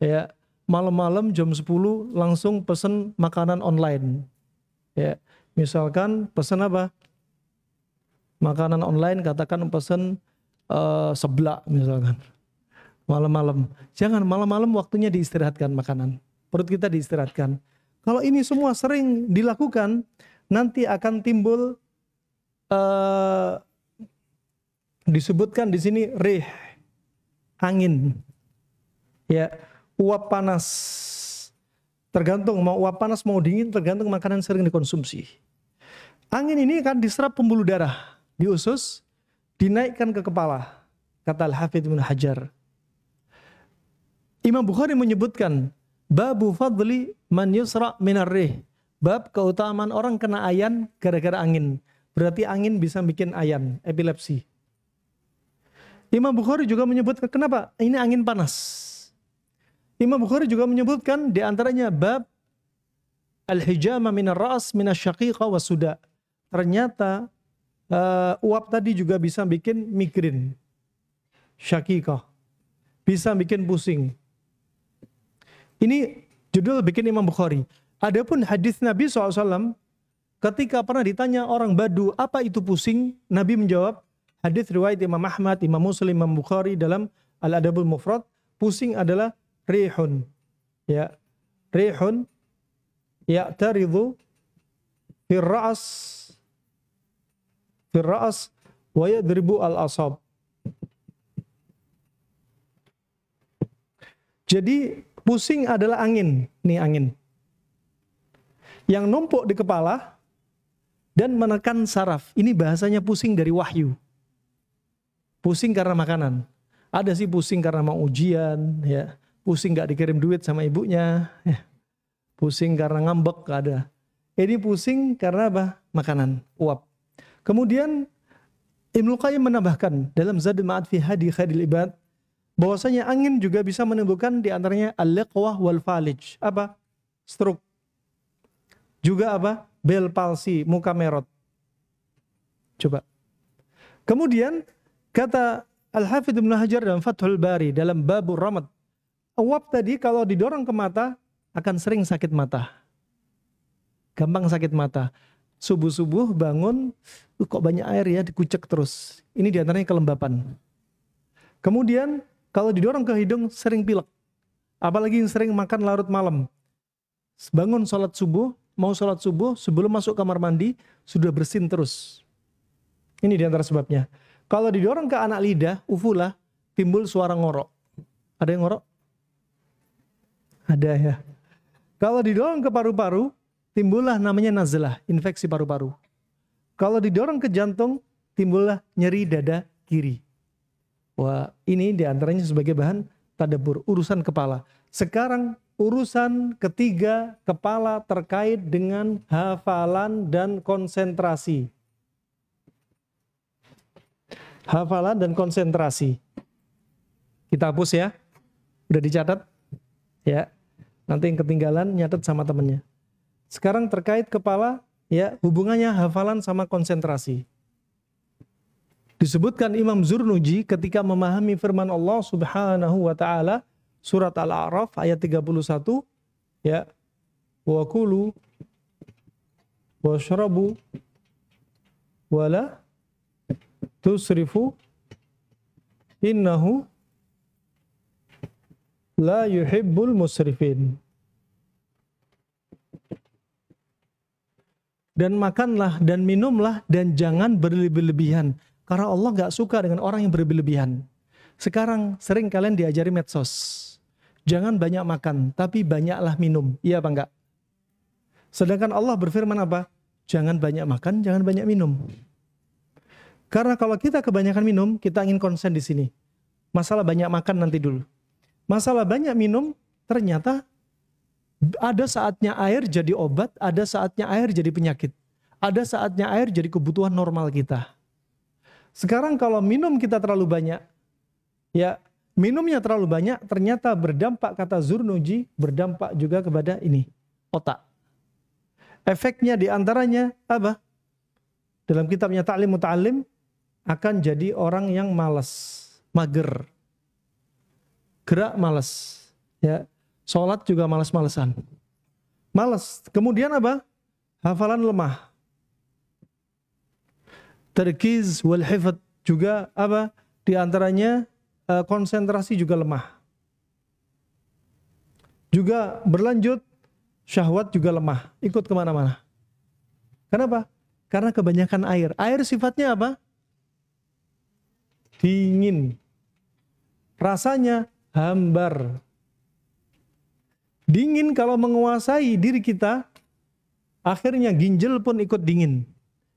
Ya, malam-malam jam 10 langsung pesen makanan online. Ya, misalkan pesen apa? Makanan online, katakan pesen seblak misalkan. Malam-malam. Jangan malam-malam, waktunya diistirahatkan makanan. Perut kita diistirahatkan. Kalau ini semua sering dilakukan, nanti akan timbul disebutkan di sini rih, angin. Ya, uap panas. Tergantung mau uap panas mau dingin, tergantung makanan sering dikonsumsi. Angin ini akan diserap pembuluh darah di usus, dinaikkan ke kepala. Kata Al-Hafidz Ibnu Hajar. Imam Bukhari menyebutkan babu fadli man yusra minar rih. Bab keutamaan orang kena ayan gara-gara angin. Berarti angin bisa bikin ayan, epilepsi. Imam Bukhari juga menyebutkan kenapa? Ini angin panas. Imam Bukhari juga menyebutkan di antaranya bab al-hijama minar ra's minasyaqiqa wasuda. Ternyata uap tadi juga bisa bikin migren. Syaqiqah. Bisa bikin pusing. Ini judul bikin Imam Bukhari. Adapun hadis Nabi SAW, ketika pernah ditanya orang Badu, apa itu pusing? Nabi menjawab, hadis riwayat Imam Ahmad, Imam Muslim, Imam Bukhari dalam Al-Adabul Mufrad, pusing adalah rihun. Ya, rihun ya'taridhu fir ra's fil ra's wa yadribu al-asab. Jadi pusing adalah angin, nih angin yang numpuk di kepala dan menekan saraf. Ini bahasanya pusing dari wahyu. Pusing karena makanan. Ada sih pusing karena mau ujian, ya. Pusing nggak dikirim duit sama ibunya, ya. Pusing karena ngambek, ada. Ini pusing karena apa? Makanan, uap. Kemudian Ibnu Qayyim menambahkan dalam Zadul Ma'ad fi Hadi Khairil Ibad bahwasanya angin juga bisa menimbulkan diantaranya al-liqwah wal falij. Apa? Stroke. Juga apa? Bel palsi, muka merot. Coba. Kemudian kata Al-Hafidz Ibnu Hajar dalam Fathul Bari dalam Babur Ramad, uap tadi kalau didorong ke mata akan sering sakit mata. Gampang sakit mata. Subuh-subuh bangun, kok banyak air ya, dikucek terus. Ini diantaranya kelembapan. Kemudian kalau didorong ke hidung sering pilek. Apalagi yang sering makan larut malam. Bangun sholat subuh, mau sholat subuh, sebelum masuk kamar mandi, sudah bersin terus. Ini diantara sebabnya. Kalau didorong ke anak lidah, ufulah, timbul suara ngorok. Ada yang ngorok? Ada ya. Kalau didorong ke paru-paru, timbullah namanya nazlah, infeksi paru-paru. Kalau didorong ke jantung, timbullah nyeri dada kiri. Wah, ini diantaranya sebagai bahan tadabbur, urusan kepala. Sekarang urusan ketiga kepala terkait dengan hafalan dan konsentrasi. Hafalan dan konsentrasi. Kita hapus ya. Udah dicatat? Ya. Nanti yang ketinggalan nyatet sama temennya. Sekarang terkait kepala, ya, hubungannya hafalan sama konsentrasi. Disebutkan Imam Zurnuji ketika memahami firman Allah Subhanahu wa taala surat Al-A'raf ayat 31, ya, wa kulu washrabu wala tusrifu innahu la yuhibbul musrifin. Dan makanlah dan minumlah dan jangan berlebih-lebihan, karena Allah gak suka dengan orang yang berlebih-lebihan. Sekarang sering kalian diajari medsos. Jangan banyak makan, tapi banyaklah minum. Iya apa enggak? Sedangkan Allah berfirman apa? Jangan banyak makan, jangan banyak minum. Karena kalau kita kebanyakan minum, kita ingin konsen di sini. Masalah banyak makan nanti dulu. Masalah banyak minum, ternyata ada saatnya air jadi obat, ada saatnya air jadi penyakit. Ada saatnya air jadi kebutuhan normal kita. Sekarang kalau minum kita terlalu banyak, ya, minumnya terlalu banyak, ternyata berdampak, kata Zurnuji, berdampak juga kepada ini, otak. Efeknya diantaranya apa? Dalam kitabnya Ta'lim Muta'allim, akan jadi orang yang malas, mager, gerak malas, ya, sholat juga malas-malesan, malas. Kemudian apa? Hafalan lemah, tarkiz wal hifdz juga apa? Diantaranya konsentrasi juga lemah. Juga berlanjut, syahwat juga lemah, ikut kemana-mana. Kenapa? Karena kebanyakan air. Air sifatnya apa? Dingin. Rasanya hambar. Dingin kalau menguasai diri kita, akhirnya ginjal pun ikut dingin.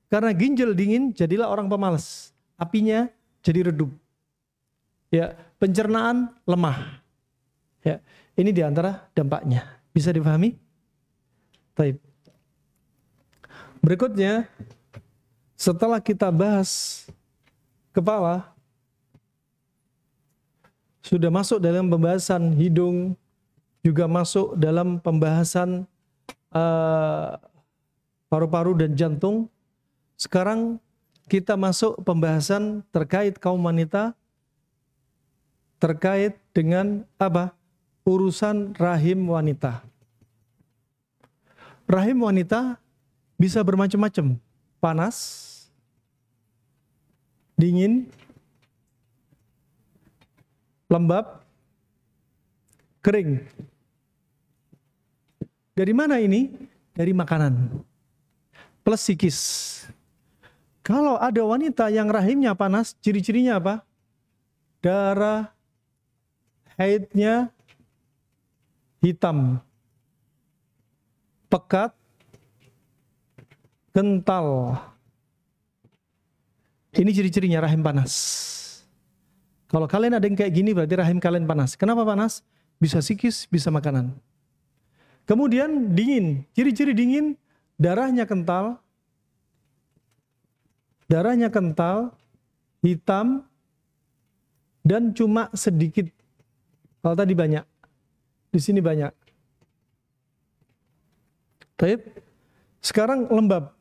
Karena ginjal dingin, jadilah orang pemalas. Apinya jadi redup. Ya, pencernaan lemah. Ya, ini diantara dampaknya. Bisa dipahami? Baik. Berikutnya, setelah kita bahas kepala, sudah masuk dalam pembahasan hidung, juga masuk dalam pembahasan paru-paru dan jantung. Sekarang kita masuk pembahasan terkait kaum wanita, terkait dengan apa? Urusan rahim wanita. Rahim wanita bisa bermacam-macam. Panas, dingin, lembab, kering. Dari mana ini? Dari makanan. Plus psikis. Kalau ada wanita yang rahimnya panas, ciri-cirinya apa? Darah haidnya hitam, pekat, kental. Ini ciri-cirinya rahim panas. Kalau kalian ada yang kayak gini berarti rahim kalian panas. Kenapa panas? Bisa psikis, bisa makanan. Kemudian dingin. Ciri-ciri dingin, darahnya kental, hitam, dan cuma sedikit. Kalau tadi banyak, di sini banyak. Baik. Sekarang lembab.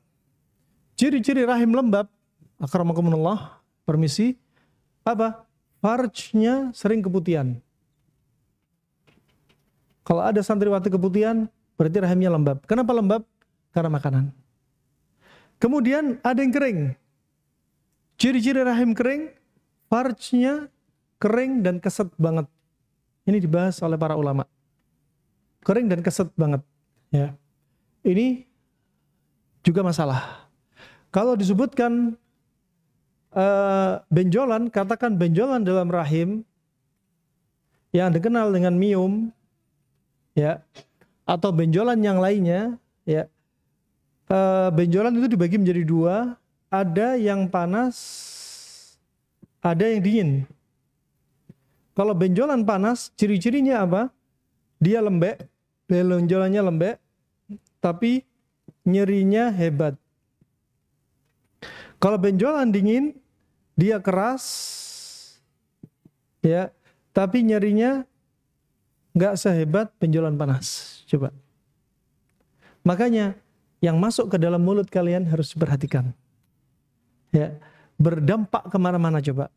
Ciri-ciri rahim lembab, akramakumullah, permisi, apa? Farjnya sering keputihan. Kalau ada santriwati keputihan, berarti rahimnya lembab. Kenapa lembab? Karena makanan. Kemudian ada yang kering. Ciri-ciri rahim kering, farjnya kering dan keset banget. Ini dibahas oleh para ulama. Kering dan keset banget. Ya. Ini juga masalah. Kalau disebutkan benjolan, katakan benjolan dalam rahim yang dikenal dengan miom, ya, atau benjolan yang lainnya, ya. Benjolan itu dibagi menjadi dua, ada yang panas, ada yang dingin. Kalau benjolan panas, ciri-cirinya apa? Dia lembek, benjolannya lembek, tapi nyerinya hebat. Kalau benjolan dingin, dia keras, ya, tapi nyerinya nggak sehebat benjolan panas. Coba. Makanya yang masuk ke dalam mulut kalian harus diperhatikan. Ya, berdampak kemana-mana coba.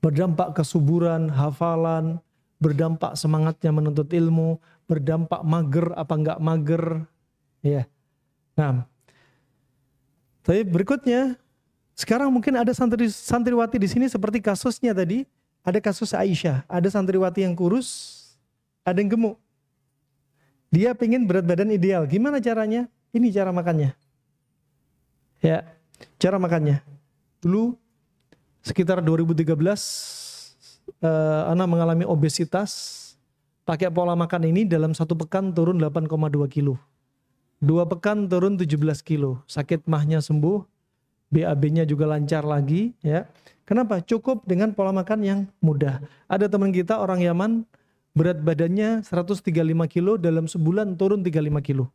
Berdampak kesuburan, hafalan, berdampak semangatnya menuntut ilmu, berdampak mager apa nggak mager, ya. Nah, tapi berikutnya, sekarang mungkin ada santriwati di sini seperti kasusnya tadi, ada kasus Aisyah, ada santriwati yang kurus, ada yang gemuk. Dia pengen berat badan ideal. Gimana caranya? Ini cara makannya. Ya, cara makannya. Dulu sekitar 2013 anak mengalami obesitas. Pakai pola makan ini dalam 1 pekan turun 8,2 kilo. 2 pekan turun 17 kilo. Sakit mahnya sembuh, BAB-nya juga lancar lagi, ya. Kenapa? Cukup dengan pola makan yang mudah. Ada teman kita orang Yaman, berat badannya 135 kilo, dalam sebulan turun 35 kilo.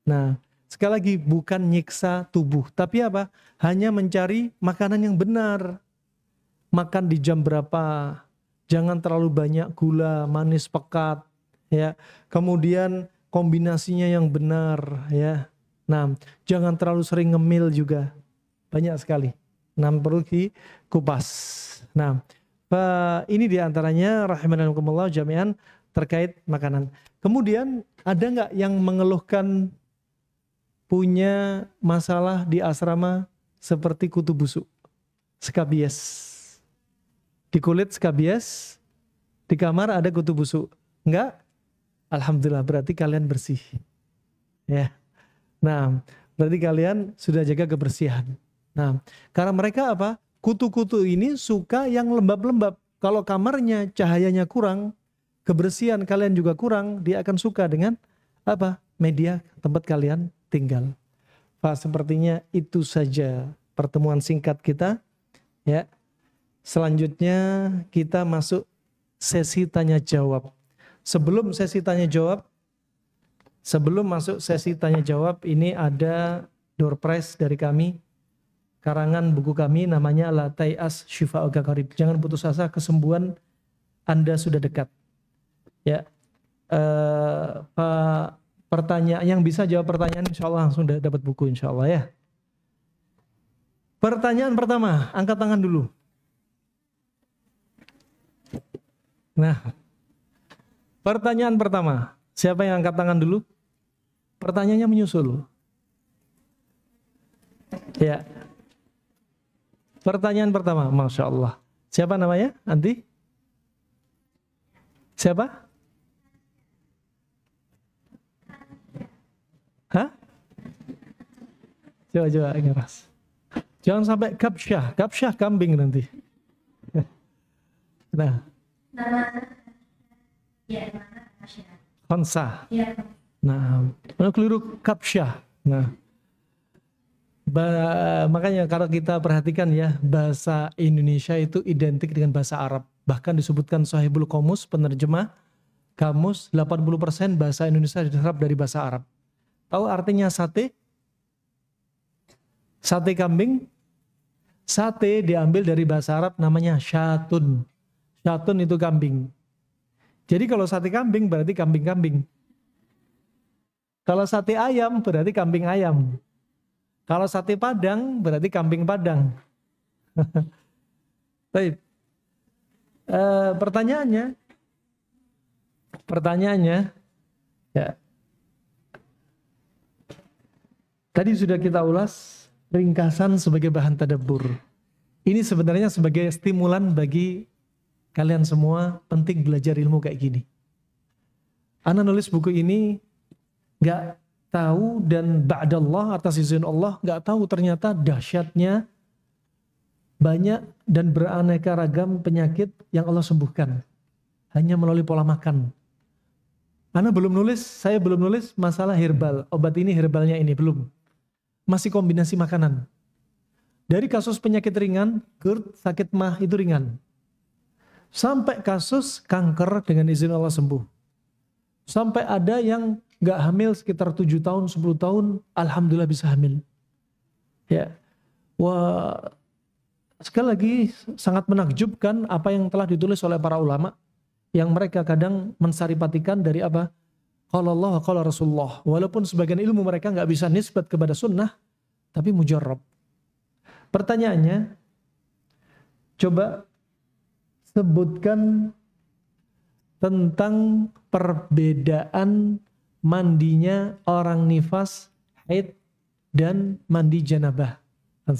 Nah, sekali lagi bukan nyiksa tubuh, tapi apa? Hanya mencari makanan yang benar. Makan di jam berapa? Jangan terlalu banyak gula, manis, pekat, ya. Kemudian kombinasinya yang benar, ya. Nah, jangan terlalu sering ngemil juga. Banyak sekali. Nah, perlu dikupas. Nah, ini diantaranya rahimanallah jami'an terkait makanan. Kemudian ada nggak yang mengeluhkan punya masalah di asrama seperti kutu busuk, skabies? Di kulit skabies, di kamar ada kutu busuk. Enggak? Alhamdulillah, berarti kalian bersih. Ya. Nah, berarti kalian sudah jaga kebersihan. Nah, karena mereka apa? Kutu-kutu ini suka yang lembab-lembab. Kalau kamarnya cahayanya kurang, kebersihan kalian juga kurang, dia akan suka dengan apa? Media tempat kalian tinggal. Pak, sepertinya itu saja pertemuan singkat kita. Ya. Selanjutnya kita masuk sesi tanya jawab. Sebelum masuk sesi tanya jawab, ini ada door prize dari kami. Karangan buku kami namanya La Tai'as Syifa'uka Qarib. Jangan putus asa, kesembuhan Anda sudah dekat. Ya, Pak, pertanyaan yang bisa jawab pertanyaan insya Allah langsung dapat buku insya Allah, ya. Pertanyaan pertama, angkat tangan dulu. Nah, pertanyaan pertama, siapa yang angkat tangan dulu? Pertanyaannya menyusul. Ya. Pertanyaan pertama, Masya Allah. Siapa namanya? Anti? Siapa? Hah? Coba keras. Jangan sampai kapsyah. Kapsyah kambing nanti. Nah. Khansa. Nah, keliru kapsyah. Nah. Makanya kalau kita perhatikan ya, bahasa Indonesia itu identik dengan bahasa Arab. Bahkan disebutkan Sahihul Qamus, penerjemah kamus 80% bahasa Indonesia diserap dari bahasa Arab. Tahu artinya sate? Sate kambing. Sate diambil dari bahasa Arab namanya syatun. Syatun itu kambing. Jadi kalau sate kambing berarti kambing-kambing. Kalau sate ayam berarti kambing ayam. Kalau sate padang berarti kambing padang. Baik. Pertanyaannya, ya. Tadi sudah kita ulas ringkasan sebagai bahan tadabbur. Ini sebenarnya sebagai stimulan bagi kalian semua penting belajar ilmu kayak gini. Ana nulis buku ini nggak tahu dan ba'dallah atas izin Allah nggak tahu ternyata dahsyatnya banyak dan beraneka ragam penyakit yang Allah sembuhkan hanya melalui pola makan. Saya belum nulis masalah herbal, obat ini herbalnya ini belum. Masih kombinasi makanan. Dari kasus penyakit ringan, GERD, sakit mah itu ringan. Sampai kasus kanker dengan izin Allah sembuh. Sampai ada yang gak hamil sekitar 7 tahun, 10 tahun, alhamdulillah bisa hamil. Ya. Wah, sekali lagi sangat menakjubkan apa yang telah ditulis oleh para ulama yang mereka kadang mensaripatikan dari apa? Qala Allah, qala Rasulullah. Walaupun sebagian ilmu mereka gak bisa nisbat kepada sunnah, tapi mujarrab. Pertanyaannya, coba sebutkan tentang perbedaan mandinya orang nifas, haid, dan mandi janabah.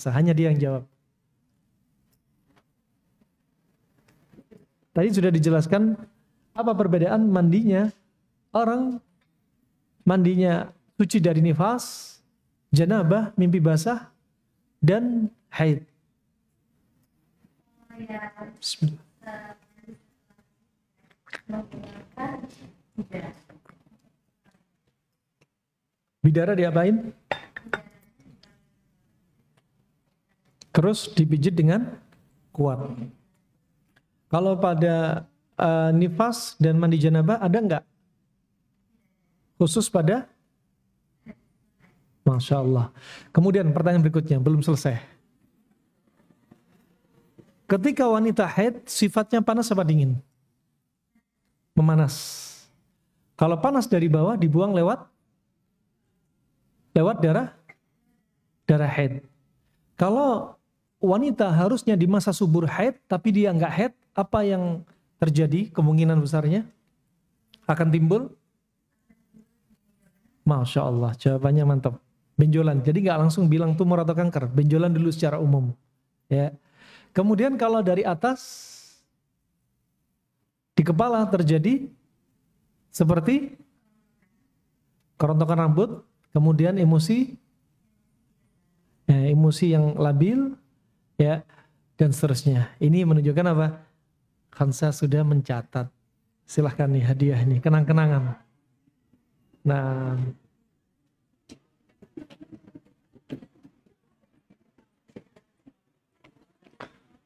Hanya dia yang jawab. Tadi sudah dijelaskan apa perbedaan mandinya orang mandinya suci dari nifas, janabah, mimpi basah, dan haid. Bismillah. Bidara diapain? Terus dipijit dengan kuat. Kalau pada nifas dan mandi janabah ada enggak? Khusus pada? Masya Allah. Kemudian pertanyaan berikutnya, belum selesai. Ketika wanita haid, sifatnya panas apa dingin? Memanas. Kalau panas dari bawah dibuang lewat darah haid. Kalau wanita harusnya di masa subur haid, tapi dia nggak haid, apa yang terjadi? Kemungkinan besarnya akan timbul. Masya Allah, jawabannya mantap. Benjolan. Jadi nggak langsung bilang tumor atau kanker. Benjolan dulu secara umum. Ya. Kemudian kalau dari atas di kepala terjadi seperti kerontokan rambut, kemudian emosi yang labil, ya, dan seterusnya. Ini menunjukkan apa? Khansa sudah mencatat. Silahkan nih hadiah ini, kenang-kenangan. Nah,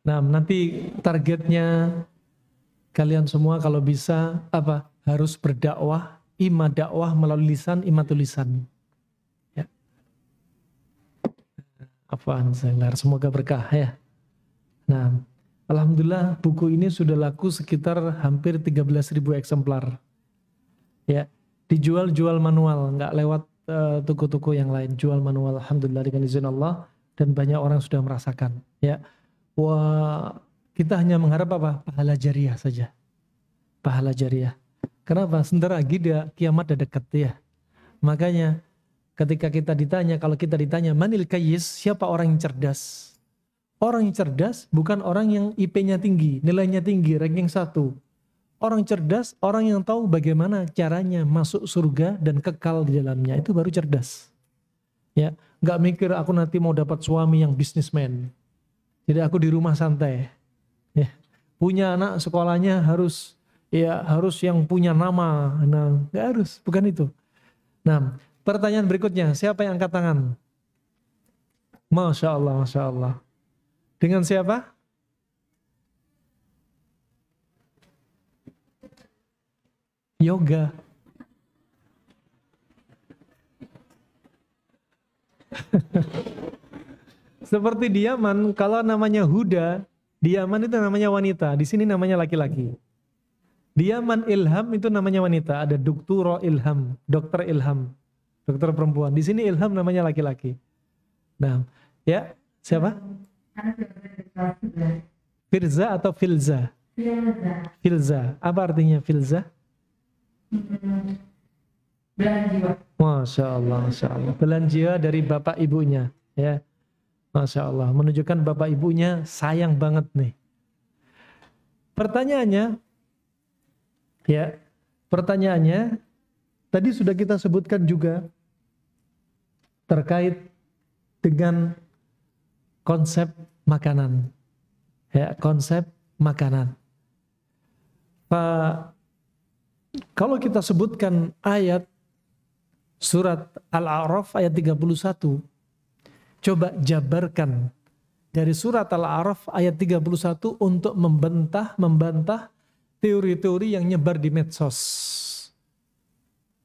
nanti targetnya kalian semua kalau bisa apa? Harus berdakwah, ima dakwah melalui lisan, ima tulisan. Ya. Apaan saya semoga berkah ya. Nah, alhamdulillah buku ini sudah laku sekitar hampir 13.000 eksemplar. Ya, dijual manual, nggak lewat toko-toko yang lain, jual manual, alhamdulillah dengan izin Allah, dan banyak orang sudah merasakan. Ya, wah, kita hanya mengharap apa? Pahala jariah saja. Pahala jariah. Kenapa? Sebentar lagi kiamat udah dekat ya. Makanya ketika kita ditanya, kalau kita ditanya manil kayyis, siapa orang yang cerdas? Orang yang cerdas bukan orang yang IP-nya tinggi, nilainya tinggi, ranking 1. Orang cerdas, orang yang tahu bagaimana caranya masuk surga dan kekal di dalamnya, itu baru cerdas. Ya, nggak mikir aku nanti mau dapat suami yang bisnismen. Jadi aku di rumah santai. Ya. Punya anak sekolahnya harus yang punya nama. Nah, nggak harus, bukan itu. Nah, pertanyaan berikutnya, siapa yang angkat tangan? Masya Allah, Masya Allah. Dengan siapa? Yoga. Seperti di Yaman, kalau namanya Huda, di Yaman itu namanya wanita, di sini namanya laki-laki. Di Yaman Ilham itu namanya wanita, ada Dokter Ilham, dokter Ilham, dokter perempuan. Di sini Ilham namanya laki-laki. Nah, ya, siapa? Firza atau Filza? Filza. Apa artinya Filza? Belahan jiwa. Masya Allah, Masya Allah. Belahan jiwa dari bapak ibunya, ya. Masya Allah, menunjukkan bapak ibunya sayang banget nih. Pertanyaannya, tadi sudah kita sebutkan juga terkait dengan konsep makanan. Ya, konsep makanan. Kalau kita sebutkan ayat surat Al-A'raf ayat 31, coba jabarkan dari surat Al-A'raf ayat 31 untuk membantah teori-teori yang nyebar di medsos.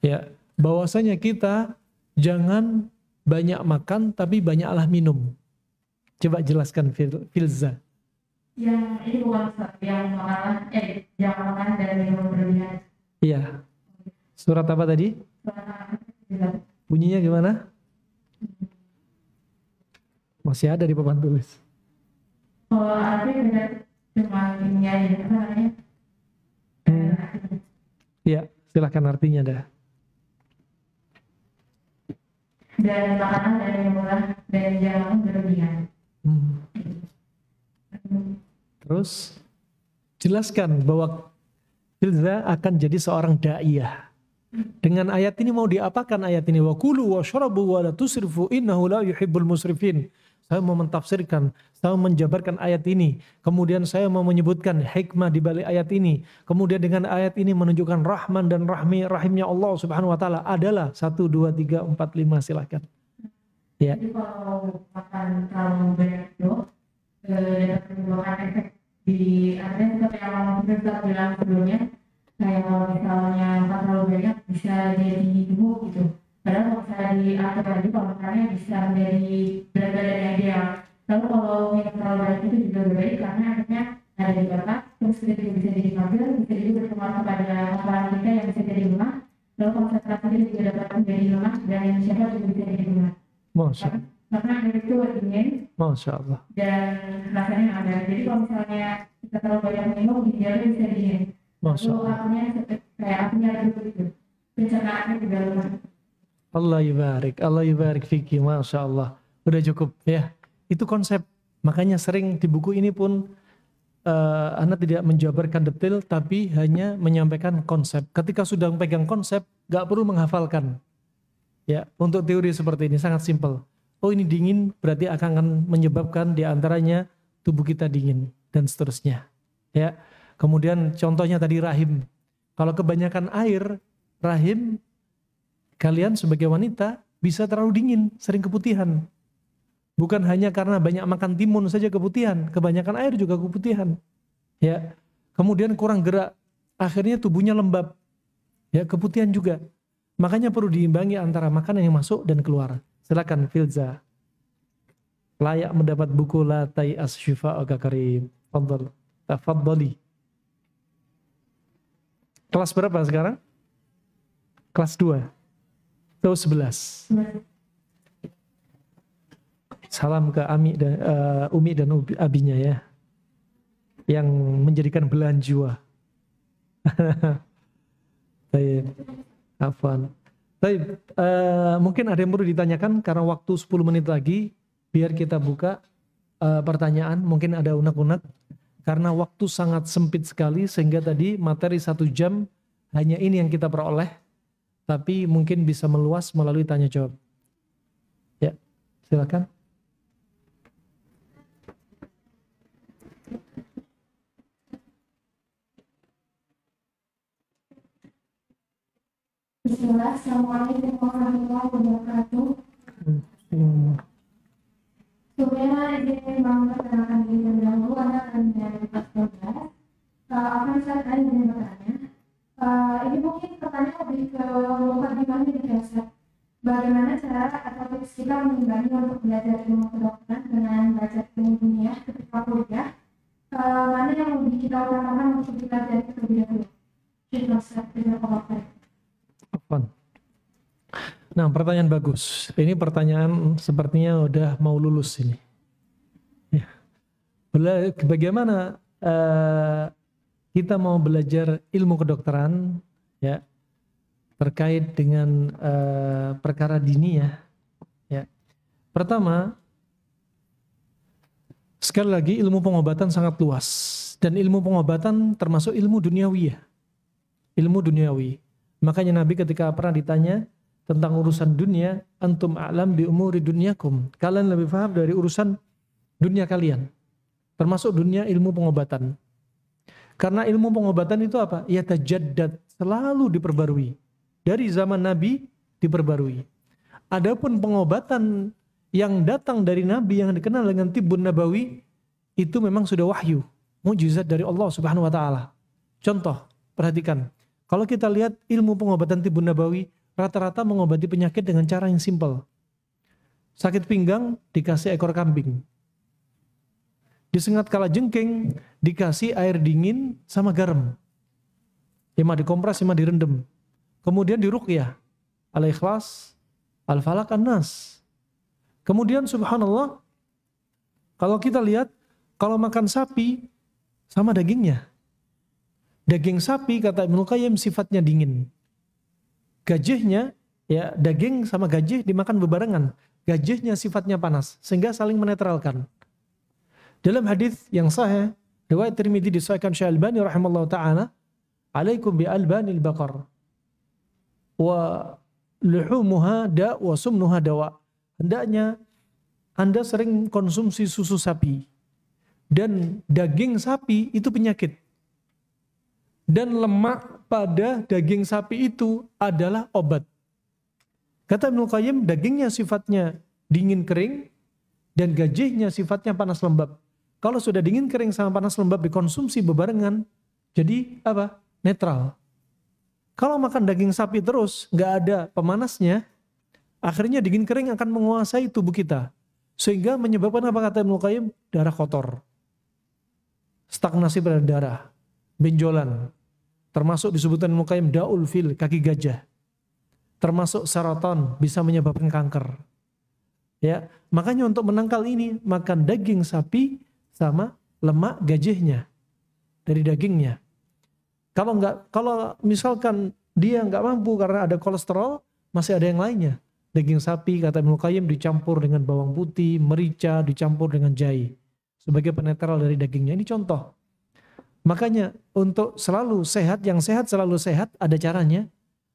Ya, bahwasanya kita jangan banyak makan tapi banyaklah minum. Coba jelaskan Filza. Yang ini bukan yang makanan, jangan makan dan minum berlebihan. Iya. Surat apa tadi? Bunyinya gimana? Masih ada di papan tulis. Kalau artinya benar cuma ini aja, apa namanya? Ya, silahkan artinya dah. Dan makanan dan yang murah dan jangan berlebihan. Terus jelaskan bahwa Filza akan jadi seorang da'iyah. Dengan ayat ini mau diapakan ayat ini? Wa kulu wa syarabu wa la tusrifu innahu la yuhibbul musrifin. Saya mau mentafsirkan, saya mau menjabarkan ayat ini. Kemudian saya mau menyebutkan hikmah di balik ayat ini. Kemudian dengan ayat ini menunjukkan rahman dan rahimnya Allah Subhanahu wa taala adalah 1 2 3 4 5, silakan. Ya. Jadi kalau makan terlalu banyak itu dapat menimbulkan efek di artinya seperti yang kita bilang sebelumnya, kayak kalau misalnya makan terlalu banyak bisa jadi gemuk gitu. Padahal kalau misalnya diatur lagi kalau makannya bisa menjadi berat badan yang ideal. Lalu kalau minum terlalu banyak itu juga berbeda karena akhirnya ada di otak, terus kita juga bisa jadi mager, bisa juga berpengaruh kepada hafalan kita yang bisa jadi lemah. Lalu konsentrasi kita juga dapat menjadi lemah dan yang siapa juga bisa jadi lemah. Masya Allah. Karena ada itu dingin. Masya Allah. Dan rasanya ada. Jadi kalau misalnya kita terlalu banyak minum, ginjalnya bisa dingin. Masya Lalu Allah. apinya kayak apinya redup gitu. Pencernaannya juga lemah. Allah yubarik fiki, Masya Allah. Udah cukup ya. Itu konsep. Makanya sering di buku ini pun Anda tidak menjabarkan detail, tapi hanya menyampaikan konsep. Ketika sudah pegang konsep, gak perlu menghafalkan. Ya, untuk teori seperti ini sangat simpel. Oh, ini dingin berarti akan menyebabkan diantaranya tubuh kita dingin dan seterusnya. Ya, kemudian contohnya tadi rahim. Kalau kebanyakan air, rahim kalian sebagai wanita bisa terlalu dingin, sering keputihan. Bukan hanya karena banyak makan timun saja keputihan, kebanyakan air juga keputihan. Ya, kemudian kurang gerak, akhirnya tubuhnya lembab. Ya, keputihan juga. Makanya perlu diimbangi antara makanan yang masuk dan keluar. Silakan Filza. Layak mendapat buku La Tai'as Syifa'uka Karim. Tafadhali. Kelas berapa sekarang? Kelas 2 atau 11? Salam ke Umi dan Abinya ya, yang menjadikan belahan jiwa. Baik, afwan. Baik, mungkin ada yang perlu ditanyakan karena waktu 10 menit lagi, biar kita buka pertanyaan. Mungkin ada unek-unek karena waktu sangat sempit sekali sehingga tadi materi 1 jam hanya ini yang kita peroleh, tapi mungkin bisa meluas melalui tanya jawab. Ya, Silakan. Bismillah, Assalamualaikum warahmatullahi wabarakatuh. Sebenarnya izin memperkenalkan diri terlebih dahulu, anak dari kelas 12. Akan saya ingin bertanya. Ini mungkin pertanyaan lebih ke mukadimah nih ya Ustaz. Bagaimana cara atau tips kita mengimbangi untuk belajar ilmu kedokteran dengan belajar ilmu dunia ketika kuliah? Mana yang lebih kita utamakan untuk dipelajari terlebih dahulu? Terima kasih. Nah, pertanyaan bagus. Ini pertanyaan sepertinya udah mau lulus ini. Ya. Bagaimana kita mau belajar ilmu kedokteran, ya, terkait dengan perkara diniyah, ya. Pertama, sekali lagi ilmu pengobatan sangat luas, dan ilmu pengobatan termasuk ilmu duniawi, ya. Ilmu duniawi. Makanya Nabi ketika pernah ditanya tentang urusan dunia, antum a'lam bi umuri dunyakum. Kalian lebih paham dari urusan dunia kalian. Termasuk dunia ilmu pengobatan. Karena ilmu pengobatan itu apa? Yatajaddad, selalu diperbarui. Dari zaman Nabi diperbarui. Adapun pengobatan yang datang dari Nabi yang dikenal dengan tibbun nabawi, itu memang sudah wahyu, mukjizat dari Allah Subhanahu wa taala. Contoh, perhatikan. Kalau kita lihat ilmu pengobatan tibbun nabawi, rata-rata mengobati penyakit dengan cara yang simpel. Sakit pinggang, dikasih ekor kambing. Disengat kalajengking, dikasih air dingin sama garam. Ima dikompres, ima direndam. Kemudian diruqyah. Al-Ikhlas, Al-Falaq, An-Nas. Kemudian subhanallah, kalau kita lihat, kalau makan sapi, sama dagingnya. Daging sapi, kata Ibnu Qayyim, sifatnya dingin. Gajihnya, ya, daging sama gajih dimakan bebarengan. Gajihnya sifatnya panas, sehingga saling menetralkan. Dalam hadis yang sahih, riwayat Tirmidzi disahihkan Syekh Albani rahimallahu taala, "Alaikum bi albanil baqar wa luhumuha da wa sumnuha dawa." Hendaknya Anda sering konsumsi susu sapi, dan daging sapi itu penyakit. Dan lemak pada daging sapi itu adalah obat. Kata Ibnu Qayyim, dagingnya sifatnya dingin kering dan gajihnya sifatnya panas lembab. Kalau sudah dingin kering sama panas lembab dikonsumsi bebarengan, jadi apa? Netral. Kalau makan daging sapi terus, nggak ada pemanasnya, akhirnya dingin kering akan menguasai tubuh kita. Sehingga menyebabkan apa kata Ibnu Qayyim? Darah kotor. Stagnasi pada darah. Benjolan. Termasuk disebutkan Ibnu Qayyim daul fil, kaki gajah. Termasuk saraton, bisa menyebabkan kanker. Ya, makanya untuk menangkal ini makan daging sapi sama lemak gajihnya dari dagingnya. Kalau misalkan dia nggak mampu karena ada kolesterol, masih ada yang lainnya. Daging sapi kata Ibnu Qayyim dicampur dengan bawang putih, merica, dicampur dengan jahe sebagai penetral dari dagingnya. Ini contoh. Makanya untuk selalu sehat, yang sehat selalu sehat, ada caranya.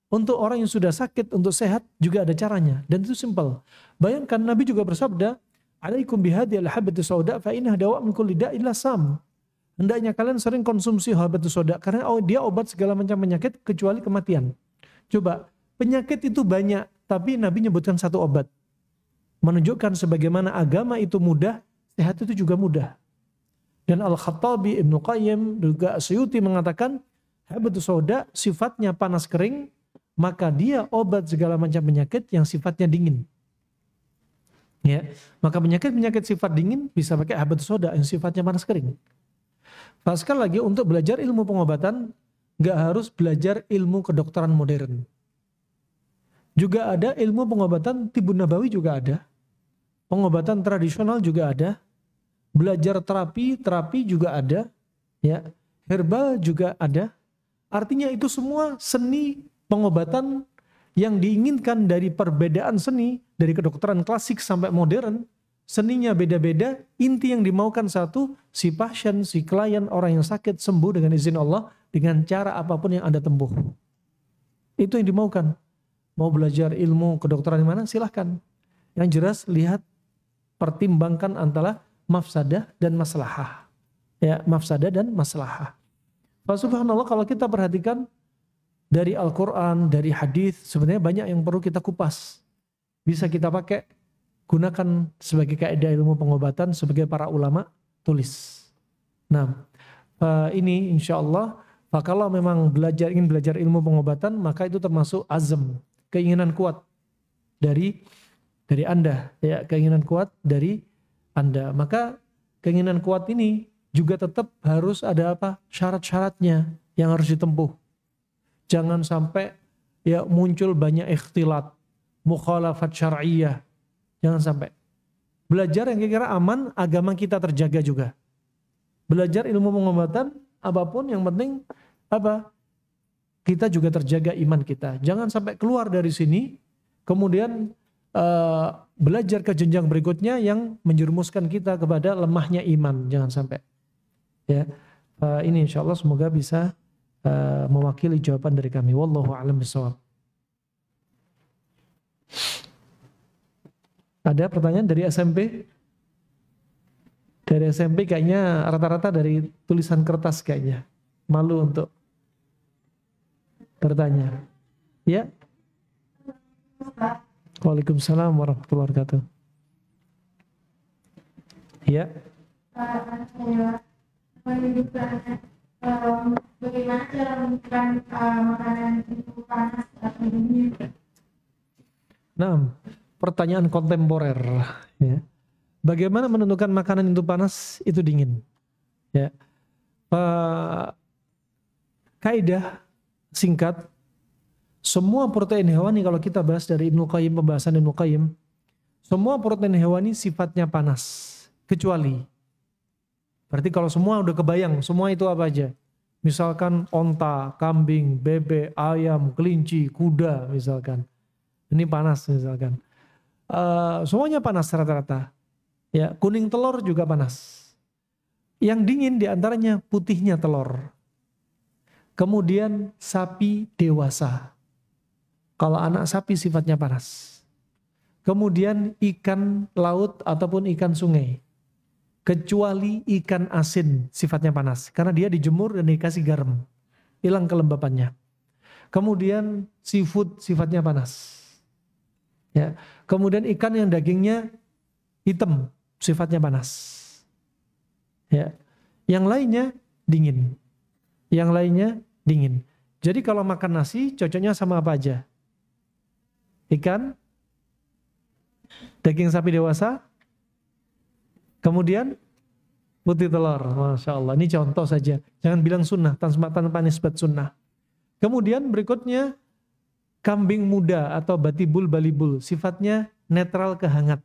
Untuk orang yang sudah sakit, untuk sehat juga ada caranya. Dan itu simpel. Bayangkan Nabi juga bersabda, "Alaikum bihadhil habati sauda fa innaha dawa' min kulli da'in la sam." Hendaknya kalian sering konsumsi habatus sauda karena dia obat segala macam penyakit kecuali kematian. Coba, penyakit itu banyak, tapi Nabi nyebutkan satu obat. Menunjukkan sebagaimana agama itu mudah, sehat itu juga mudah. Dan Al-Khattabi, Ibnu Qayyim, juga Suyuti mengatakan, habatus sauda sifatnya panas kering, maka dia obat segala macam penyakit yang sifatnya dingin. Ya, maka penyakit-penyakit sifat dingin bisa pakai habatus sauda yang sifatnya panas kering. Sekali lagi, untuk belajar ilmu pengobatan, nggak harus belajar ilmu kedokteran modern. Juga ada ilmu pengobatan tibbun nabawi juga ada. Pengobatan tradisional juga ada. Belajar terapi juga ada, ya, herbal juga ada. Artinya itu semua seni pengobatan yang diinginkan dari perbedaan seni, dari kedokteran klasik sampai modern, seninya beda-beda, inti yang dimaukan satu, si pasien, si klien, orang yang sakit sembuh dengan izin Allah, dengan cara apapun yang Anda tempuh. Itu yang dimaukan. Mau belajar ilmu kedokteran di mana? Silahkan. Yang jelas lihat pertimbangkan antara mafsadah dan maslahah. Ya, mafsadah dan maslahah. Subhanallah, kalau kita perhatikan dari Al-Quran, dari hadis, sebenarnya banyak yang perlu kita kupas. Bisa kita pakai, gunakan sebagai kaidah ilmu pengobatan, sebagai para ulama tulis. Nah, ini insya Allah, kalau memang ingin belajar ilmu pengobatan, maka itu termasuk azam, keinginan kuat dari Anda, ya, keinginan kuat dari Anda. Maka keinginan kuat ini juga tetap harus ada apa? Syarat-syaratnya yang harus ditempuh. Jangan sampai ya muncul banyak ikhtilat, mukhalafat syar'iyyah. Jangan sampai. Belajar yang kira-kira aman, agama kita terjaga juga. Belajar ilmu pengobatan, apapun yang penting apa? Kita juga terjaga iman kita. Jangan sampai keluar dari sini, kemudian belajar ke jenjang berikutnya yang menjerumuskan kita kepada lemahnya iman. Jangan sampai. Ya, ini insya Allah semoga bisa mewakili jawaban dari kami. Wallahu a'lam bishawab. Ada pertanyaan dari SMP? Dari SMP kayaknya rata-rata dari tulisan kertas kayaknya. Malu untuk bertanya. Ya. Waalaikumsalam warahmatullahi wabarakatuh. Ya. Bagaimana cara menentukan makanan itu panas atau dingin? Nah, pertanyaan kontemporer. Ya. Bagaimana menentukan makanan itu panas, itu dingin? Ya. Kaidah singkat, semua protein hewani, kalau kita bahas dari Ibnu Qayyim, pembahasan Ibnu Qayyim, semua protein hewani sifatnya panas, kecuali, berarti kalau semua udah kebayang, semua itu apa aja? Misalkan onta, kambing, bebek, ayam, kelinci, kuda misalkan. Ini panas misalkan. Semuanya panas rata-rata. Ya, kuning telur juga panas. Yang dingin diantaranya putihnya telur. Kemudian sapi dewasa. Kalau anak sapi sifatnya panas. Kemudian ikan laut ataupun ikan sungai. Kecuali ikan asin sifatnya panas. Karena dia dijemur dan dikasih garam. Hilang kelembapannya. Kemudian seafood sifatnya panas. Ya. Kemudian ikan yang dagingnya hitam sifatnya panas. Ya. Yang lainnya dingin. Yang lainnya dingin. Jadi kalau makan nasi cocoknya sama apa aja? Ikan, daging sapi dewasa, kemudian putih telur. Masya Allah, ini contoh saja. Jangan bilang sunnah, tanpa nisbat sunnah. Kemudian berikutnya kambing muda atau batibul balibul, sifatnya netral ke hangat.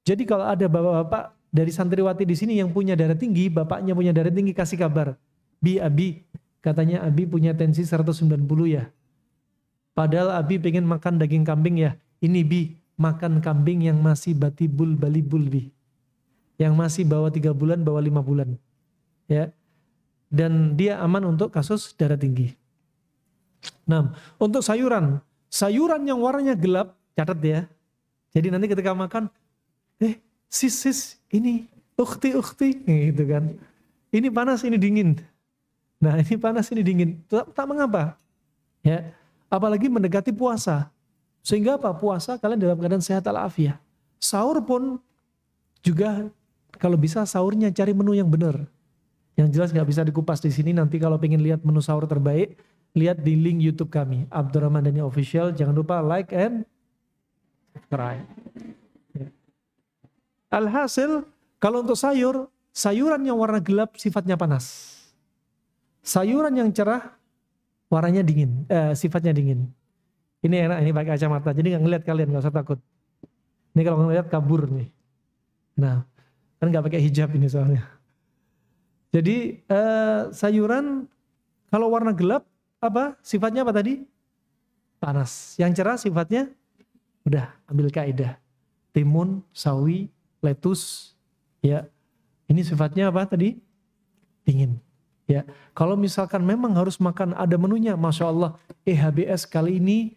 Jadi kalau ada bapak-bapak dari santriwati di sini yang punya darah tinggi, bapaknya punya darah tinggi, kasih kabar. Abi, katanya Abi punya tensi 190 ya. Padahal Abi pengen makan daging kambing ya. Ini Bi, makan kambing yang masih batibul balibul Bi. Yang masih bawah 3 bulan, bawah 5 bulan. Ya. Dan dia aman untuk kasus darah tinggi. Nah, untuk sayuran yang warnanya gelap, catat ya. Jadi nanti ketika makan, sis, ini, ukhti, gitu kan. Ini panas, ini dingin. Nah, ini panas, ini dingin. Tak mengapa. Ya. Apalagi mendekati puasa. Sehingga apa? Puasa kalian dalam keadaan sehat alafiah. Sahur pun juga kalau bisa sahurnya cari menu yang benar. Yang jelas nggak bisa dikupas di sini. Nanti kalau pengen lihat menu sahur terbaik, lihat di link YouTube kami, Abdurrahman Dhani Official. Jangan lupa like and subscribe. Ya. Alhasil, kalau untuk sayuran yang warna gelap sifatnya panas. Sayuran yang cerah warnanya dingin, sifatnya dingin. Ini enak, ini pakai kacamata, jadi nggak ngeliat kalian, nggak usah takut. Ini kalau ngeliat kabur nih. Nah, kan nggak pakai hijab ini soalnya. Jadi sayuran kalau warna gelap apa? Sifatnya apa tadi? Panas. Yang cerah sifatnya udah ambil kaidah. Timun, sawi, lettuce, ya. Ini sifatnya apa tadi? Dingin. Ya, kalau misalkan memang harus makan ada menunya, Masya Allah, HBS kali ini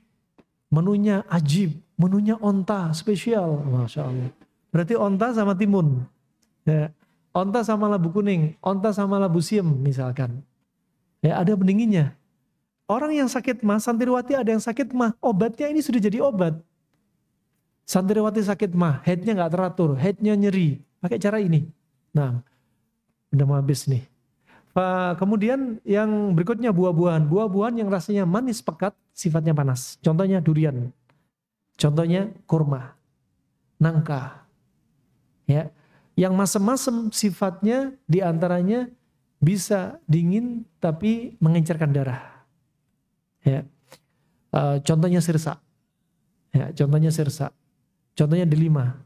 menunya ajib, menunya onta spesial, Masya Allah. Berarti onta sama timun. Ya. Onta sama labu kuning, onta sama labu siem misalkan. Ya, ada pendinginnya. Orang yang sakit mah, santriwati ada yang sakit mah, obatnya ini sudah jadi obat. Santriwati sakit mah, headnya nggak teratur, headnya nyeri, pakai cara ini. Nah, udah mau habis nih. Kemudian yang berikutnya buah-buahan. Buah-buahan yang rasanya manis pekat, sifatnya panas. Contohnya durian. Contohnya kurma, nangka. Ya, yang masem-masem sifatnya diantaranya bisa dingin tapi mengencerkan darah. Ya, contohnya sirsa. Ya, contohnya sirsa. Contohnya delima.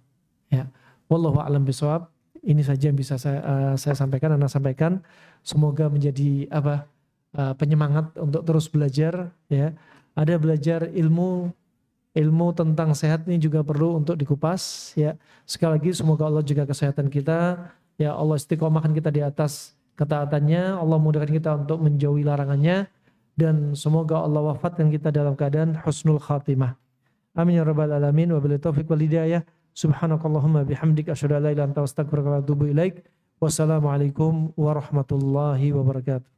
Ya, wallahu a'lam bishawab. Ini saja yang bisa saya sampaikan, Anda sampaikan. Semoga menjadi penyemangat untuk terus belajar. Ya, ada belajar ilmu tentang sehat ini juga perlu untuk dikupas. Ya, sekali lagi semoga Allah jaga kesehatan kita. Ya, Allah istiqomahkan kita di atas ketaatannya. Allah mudahkan kita untuk menjauhi larangannya. Dan semoga Allah wafatkan kita dalam keadaan husnul khatimah. Amin ya rabbal alamin. Wabillahi taufiq wal hidayah. Subhanakallahumma bihamdika asyhadu an la ilaha illa anta astaghfiruka wa atubu ilaik. Wassalamualaikum warahmatullahi wabarakatuh.